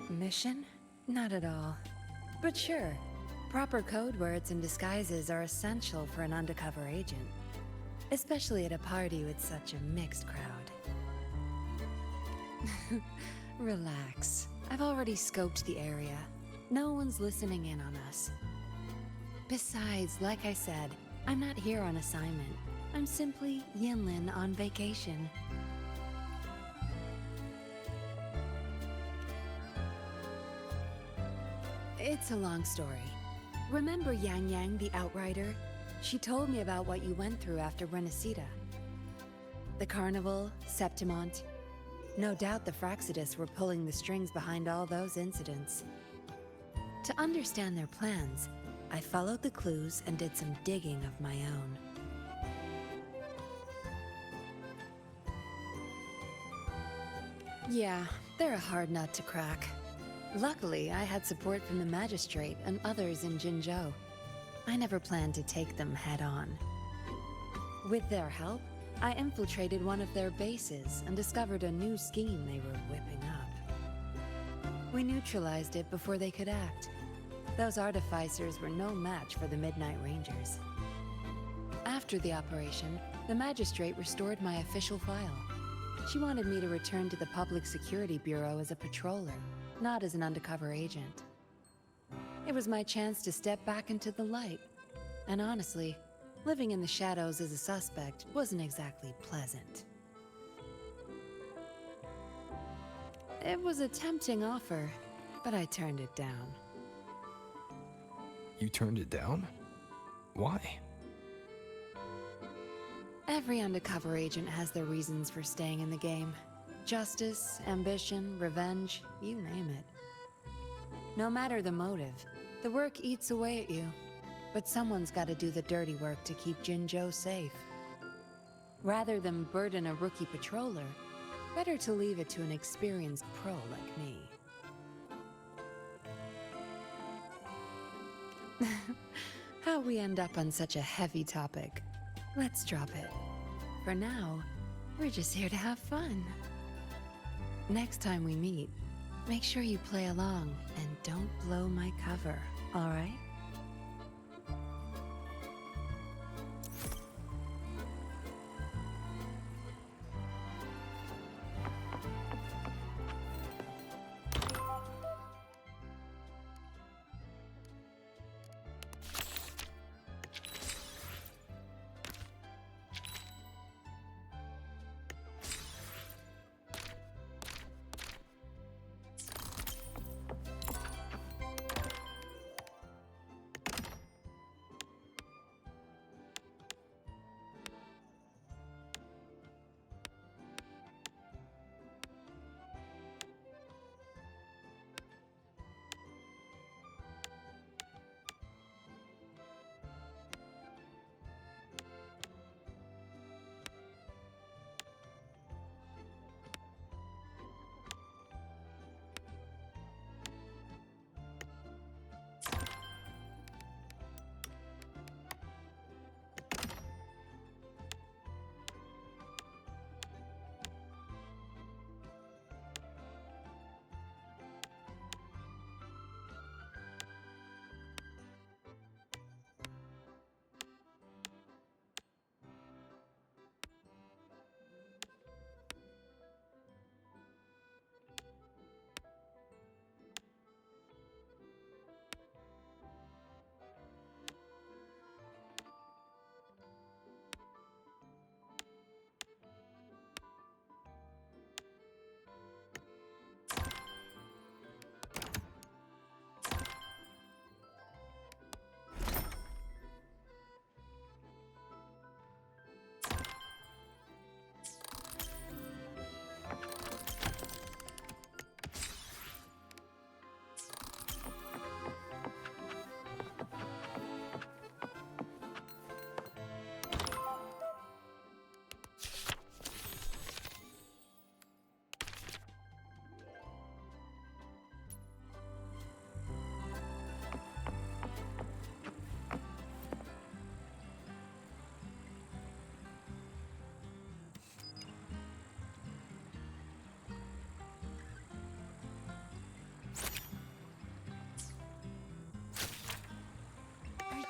Mission? Not at all. But sure, proper code words and disguises are essential for an undercover agent. Especially at a party with such a mixed crowd. Relax. I've already scoped the area. No one's listening in on us. Besides, like I said, I'm not here on assignment. I'm simply Yinlin on vacation. It's a long story. Remember Yang Yang, the Outrider? She told me about what you went through after Renacida. The Carnival, Septimont. No doubt the Fraxidus were pulling the strings behind all those incidents. To understand their plans, I followed the clues and did some digging of my own. Yeah, they're a hard nut to crack. Luckily, I had support from the Magistrate and others in Jinzhou. I never planned to take them head-on. With their help, I infiltrated one of their bases and discovered a new scheme they were whipping up. We neutralized it before they could act. Those artificers were no match for the Midnight Rangers. After the operation, the Magistrate restored my official file. She wanted me to return to the Public Security Bureau as a patroller, not as an undercover agent. It was my chance to step back into the light. And honestly, living in the shadows as a suspect wasn't exactly pleasant. It was a tempting offer, but I turned it down. You turned it down? Why? Every undercover agent has their reasons for staying in the game. Justice, ambition, revenge, you name it. No matter the motive, the work eats away at you. But someone's got to do the dirty work to keep Jinzhou safe. Rather than burden a rookie patroller, better to leave it to an experienced pro like me. How we end up on such a heavy topic. Let's drop it. For now, we're just here to have fun. Next time we meet, make sure you play along and don't blow my cover, alright?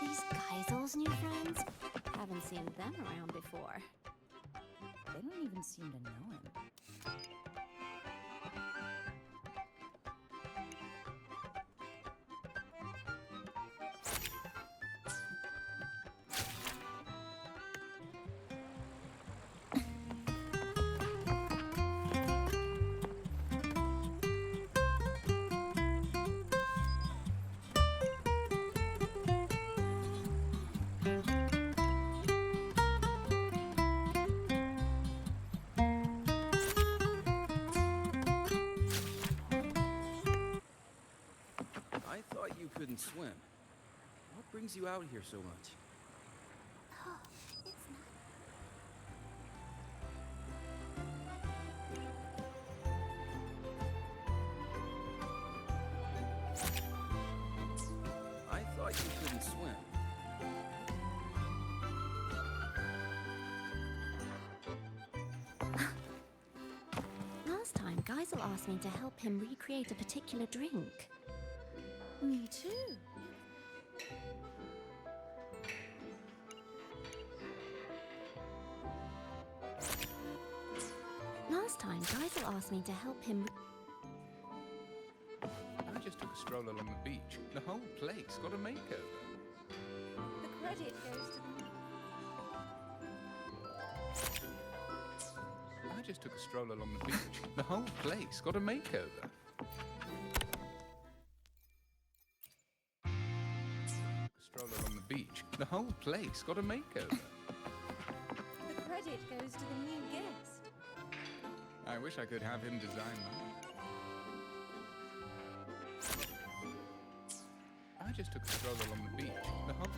These Geisel's new friends? Haven't seen them around before. They don't even seem to know him. Couldn't swim. What brings you out here so much? Oh, it's not. I thought you couldn't swim. Last time, Geisel asked me to help him recreate a particular drink. Me too. Last time, Geisel asked me to help him. I just took a stroll along the beach. The whole place got a makeover. The credit goes to the... I just took a stroll along the beach. The whole place got a makeover. Stroll along the beach. The whole place got a makeover. The credit goes to the new guest. I wish I could have him design mine. I just took a stroll along the beach. The whole...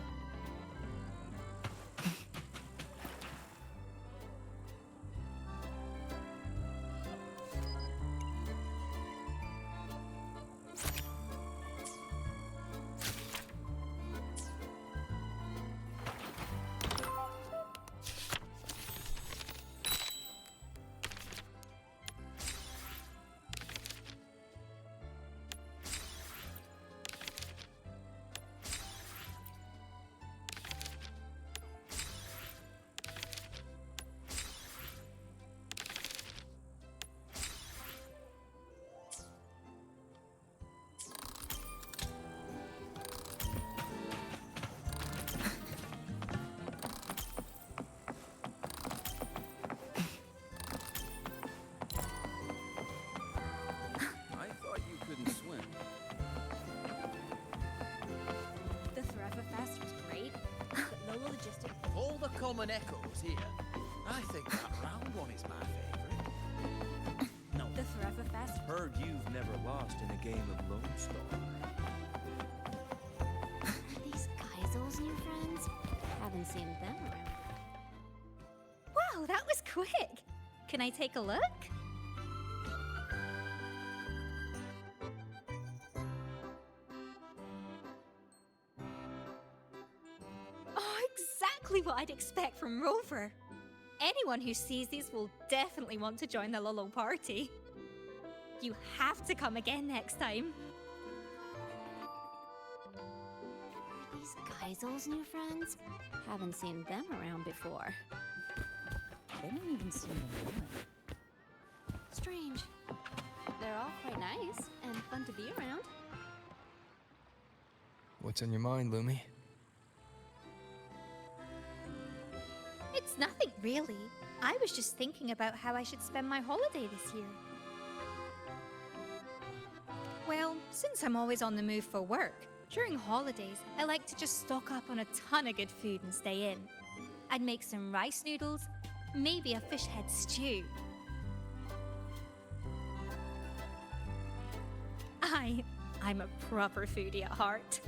Common echoes here. I think that round one is my favorite. No. The Forever Fest. Heard you've never lost in a game of Lone Star. Are these Geisel's new friends? Haven't seen them around. Wow, that was quick. Can I take a look? What I'd expect from Rover. Anyone who sees these will definitely want to join the Lolo party. You have to come again next time. Are these Geisel's new friends? Haven't seen them around before. They don't even seem to know it. Strange. They're all quite nice and fun to be around. What's on your mind, Lumi? It's nothing really. I was just thinking about how I should spend my holiday this year. Well, since I'm always on the move for work, during holidays, I like to just stock up on a ton of good food and stay in. I'd make some rice noodles, maybe a fish head stew. I'm a proper foodie at heart.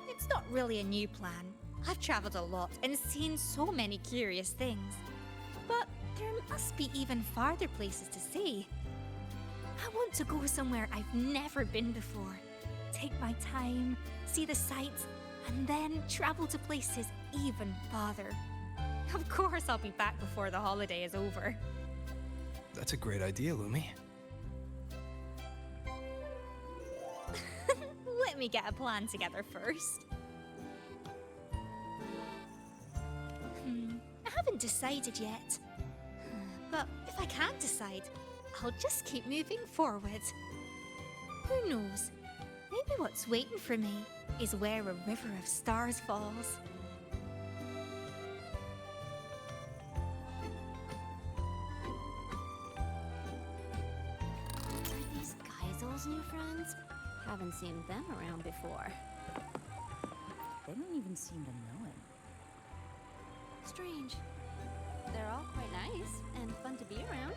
It's not really a new plan. I've traveled a lot and seen so many curious things. But there must be even farther places to see. I want to go somewhere I've never been before. Take my time, see the sights, and then travel to places even farther. Of course I'll be back before the holiday is over. That's a great idea, Lumi. Let me get a plan together first. I haven't decided yet. But if I can't decide, I'll just keep moving forward. Who knows? Maybe what's waiting for me is where a river of stars falls. Are these Geisel's new friends? Haven't seen them around before. They don't even seem to know him. Strange. They're all quite nice and fun to be around.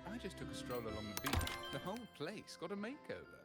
I just took a stroll along the beach. The whole place got a makeover.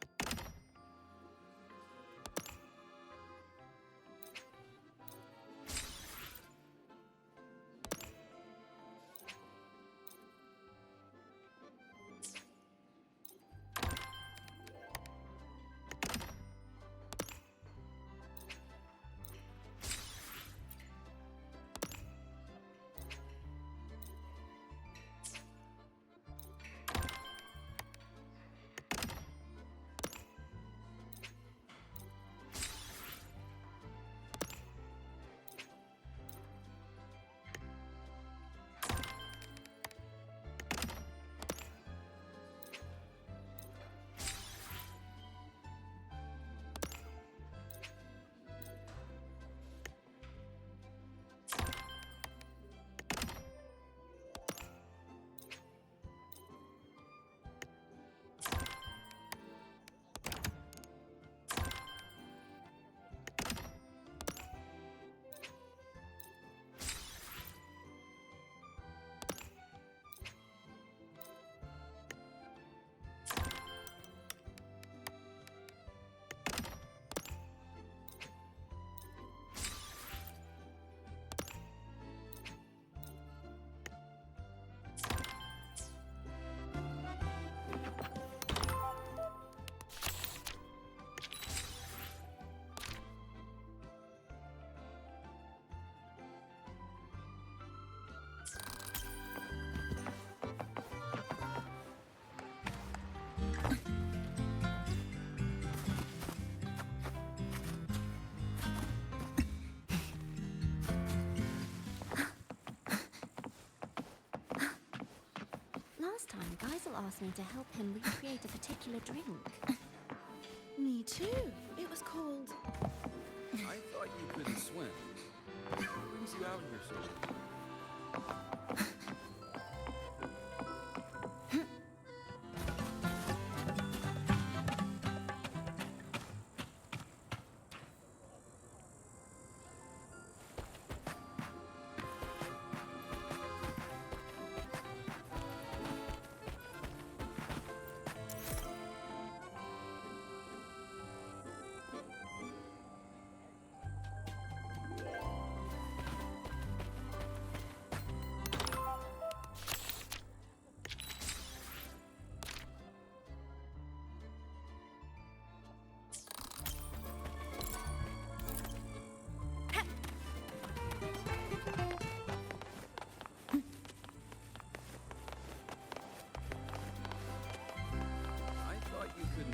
Last time, Geisel asked me to help him recreate a particular drink. Me too. It was called... I thought you couldn't swim. What brings you out here so late?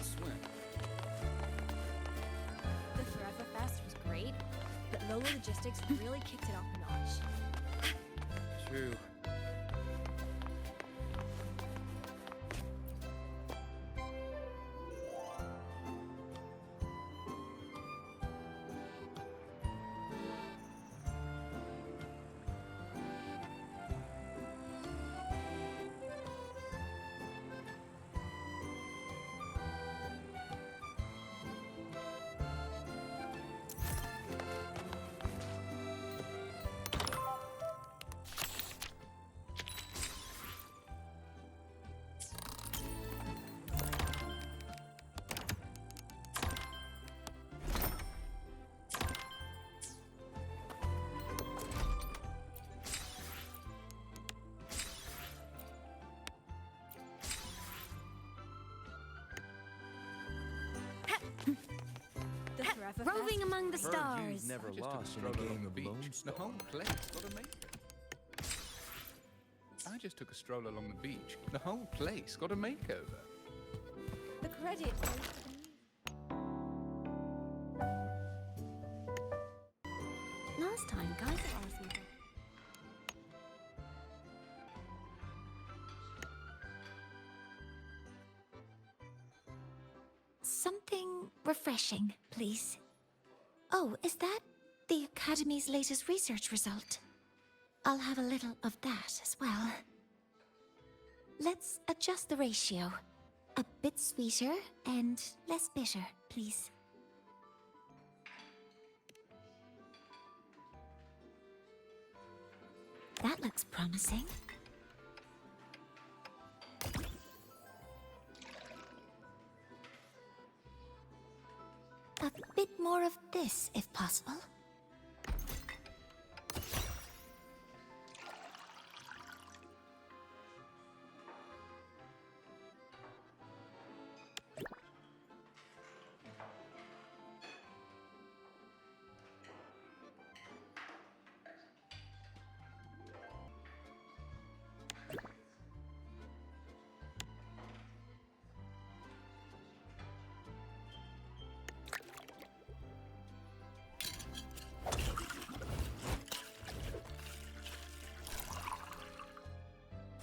Swim. The Forever Fest was great, but Lola Logistics really kicked it up a notch. True. The Forever Roving Fest. among the Heard stars. you've never lost in a game of Lone Star. The whole place got a makeover. I just took a stroll along the beach. The whole place got a makeover. The credit goes to the Last time, Geisel asked me to... Something refreshing, please. Oh, is that the Academy's latest research result? I'll have a little of that as well. Let's adjust the ratio. A bit sweeter and less bitter, please. That looks promising. A bit more of this, if possible.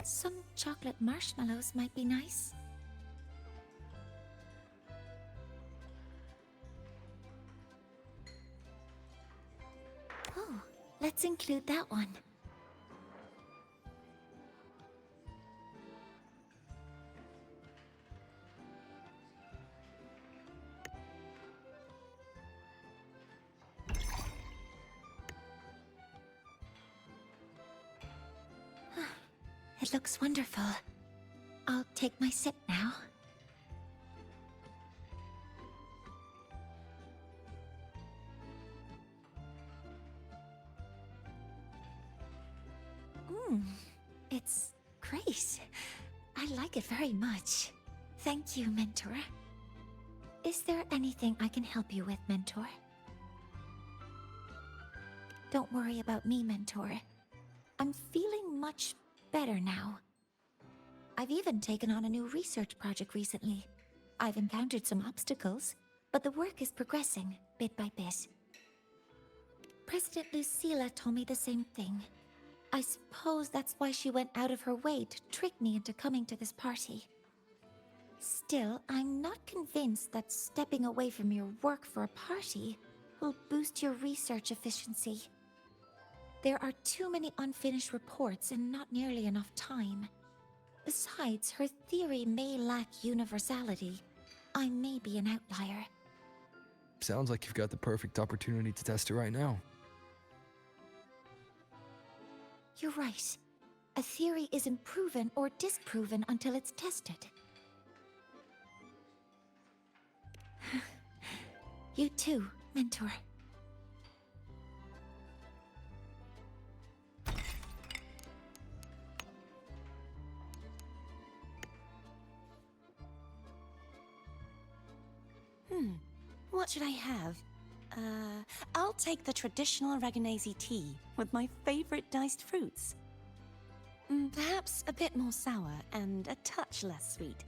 Some chocolate marshmallows might be nice. Oh, let's include that one. It looks wonderful. I'll take my sip now. It's great. I like it very much. Thank you, Mentor. Is there anything I can help you with, Mentor? Don't worry about me, Mentor. I'm feeling much better now. I've even taken on a new research project recently. I've encountered some obstacles, but the work is progressing, bit by bit. President Lucilla told me the same thing. I suppose that's why she went out of her way to trick me into coming to this party. Still, I'm not convinced that stepping away from your work for a party will boost your research efficiency. There are too many unfinished reports and not nearly enough time. Besides, her theory may lack universality. I may be an outlier. Sounds like you've got the perfect opportunity to test it right now. You're right. A theory isn't proven or disproven until it's tested. You too, Mentor. What should I have? I'll take the traditional Reganese tea with my favorite diced fruits. Perhaps a bit more sour and a touch less sweet.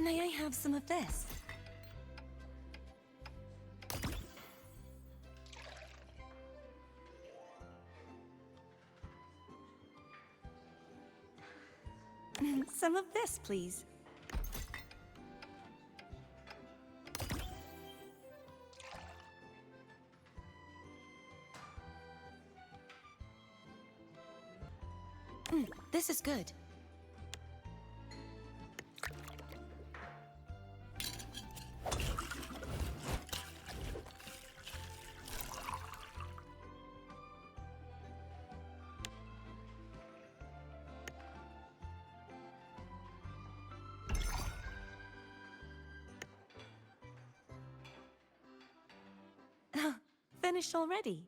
May I have some of this? Some of this, please. This is good. Finished already?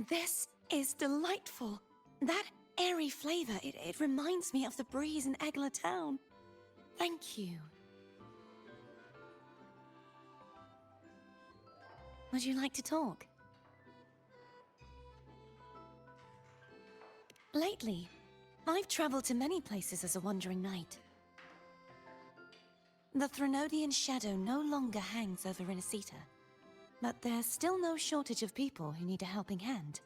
This is delightful. That airy flavor, it reminds me of the breeze in Egla Town. Thank you. Would you like to talk? Lately, I've traveled to many places as a wandering knight. The Threnodian shadow no longer hangs over Renacita, but there's still no shortage of people who need a helping hand.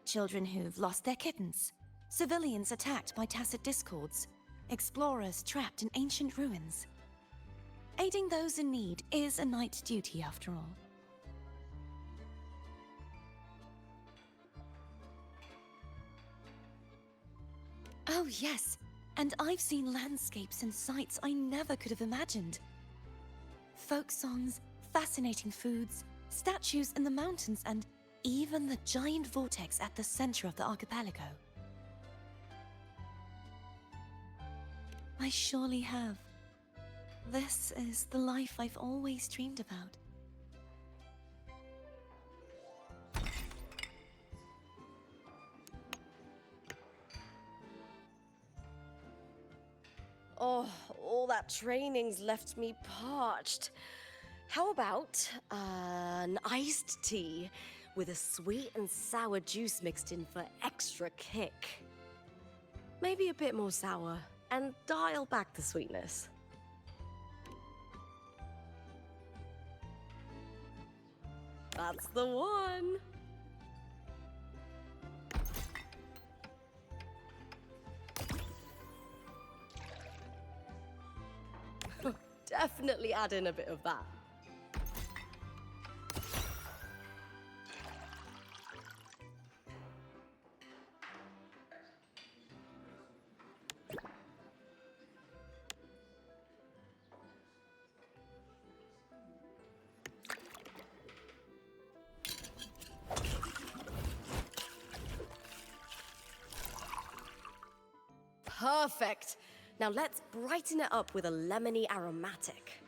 Children who've lost their kittens, civilians attacked by tacit discords, explorers trapped in ancient ruins. Aiding those in need is a knight's duty after all. Oh yes, and I've seen landscapes and sights I never could have imagined. Folk songs, fascinating foods, statues in the mountains, and even the giant vortex at the center of the archipelago. I surely have. This is the life I've always dreamed about. Oh, all that training's left me parched. How about an iced tea with a sweet and sour juice mixed in for extra kick? Maybe a bit more sour and dial back the sweetness. That's the one. Definitely add in a bit of that. Perfect. Now let's brighten it up with a lemony aromatic.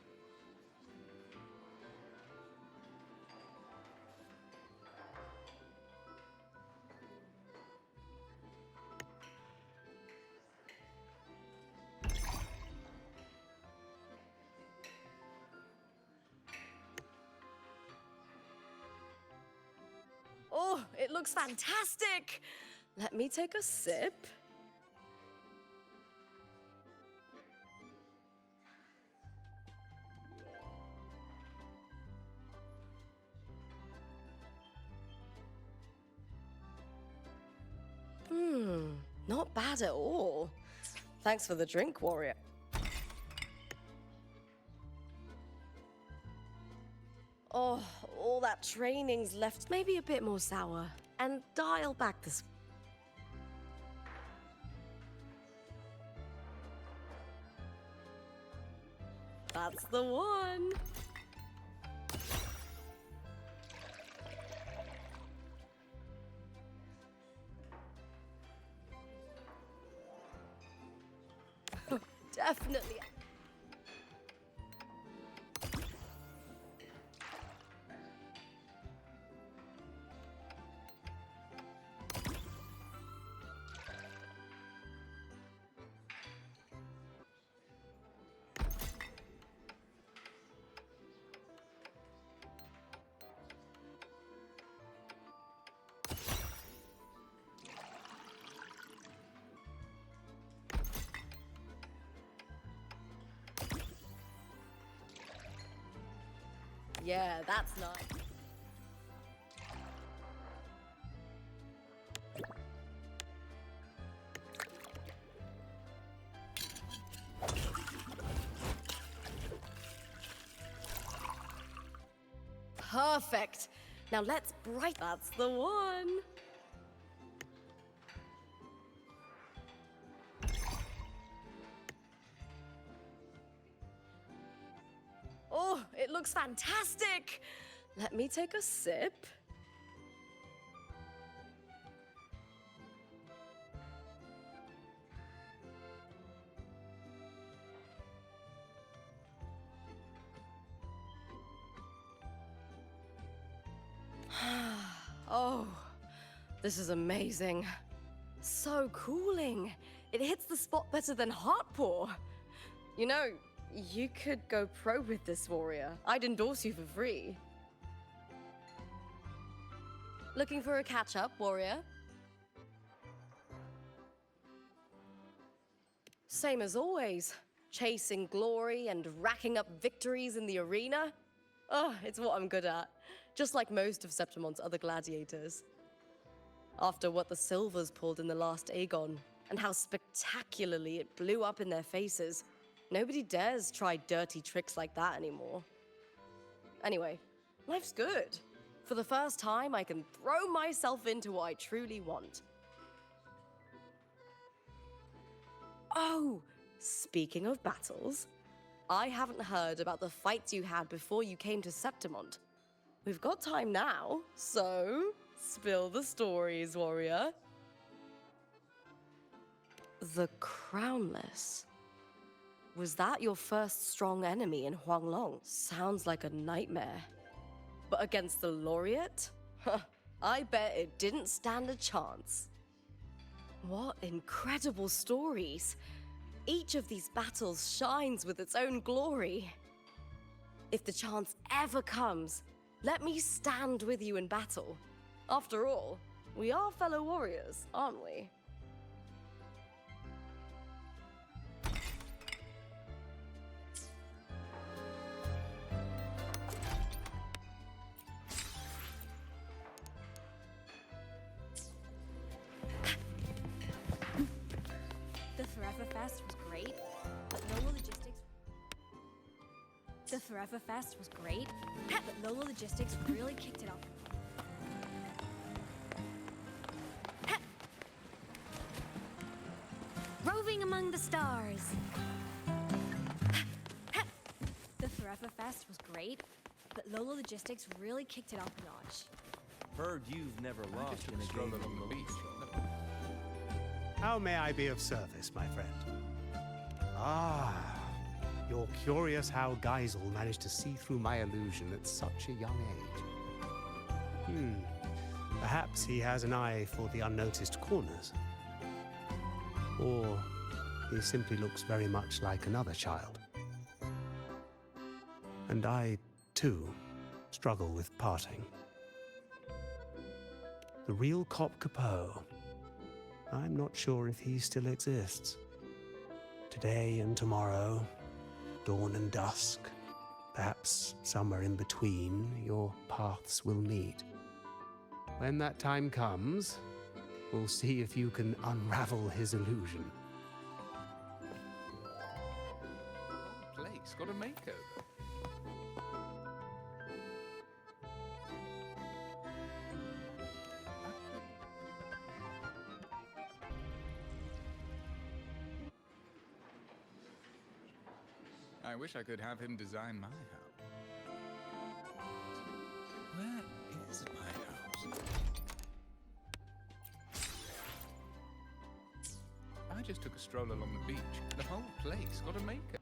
it looks fantastic! Let me take a sip. Not bad at all. Thanks for the drink, warrior. Oh, all that training's left maybe a bit more sour. And dial back this. That's the one. Definitely. Yeah, that's nice. Perfect. Now let's bright. That's the one. Oh, it looks fantastic. Let me take a sip. Oh, this is amazing. So cooling. It hits the spot better than Heartpaw. You know, you could go pro with this, warrior. I'd endorse you for free. Looking for a catch-up, warrior? Same as always. Chasing glory and racking up victories in the arena. Oh, it's what I'm good at. Just like most of Septimon's other gladiators. After what the Silvers pulled in the last Aegon, and how spectacularly it blew up in their faces, nobody dares try dirty tricks like that anymore. Anyway, life's good. For the first time, I can throw myself into what I truly want. Oh, speaking of battles, I haven't heard about the fights you had before you came to Septimont. We've got time now, so spill the stories, warrior. The Crownless. Was that your first strong enemy in Huanglong? Sounds like a nightmare. But against the Laureate? I bet it didn't stand a chance. What incredible stories. Each of these battles shines with its own glory. If the chance ever comes, let me stand with you in battle. After all, we are fellow warriors, aren't we? The Forever Fest was great, but Lola Logistics... The Forever Fest was great, but Lola Logistics really kicked it off. Roving among the stars. The Forever Fest was great, but Lola Logistics really kicked it off a notch. Heard you've never lost in a game on the beach. How may I be of service, my friend? Ah, you're curious how Geisel managed to see through my illusion at such a young age. Perhaps he has an eye for the unnoticed corners. Or he simply looks very much like another child. And I, too, struggle with parting. The real Cop Capot. I'm not sure if he still exists. Today and tomorrow, dawn and dusk, perhaps somewhere in between, your paths will meet. When that time comes, we'll see if you can unravel his illusion. The place got a makeover. I wish I could have him design my house. Where is my house? I just took a stroll along the beach. The whole place got a makeover.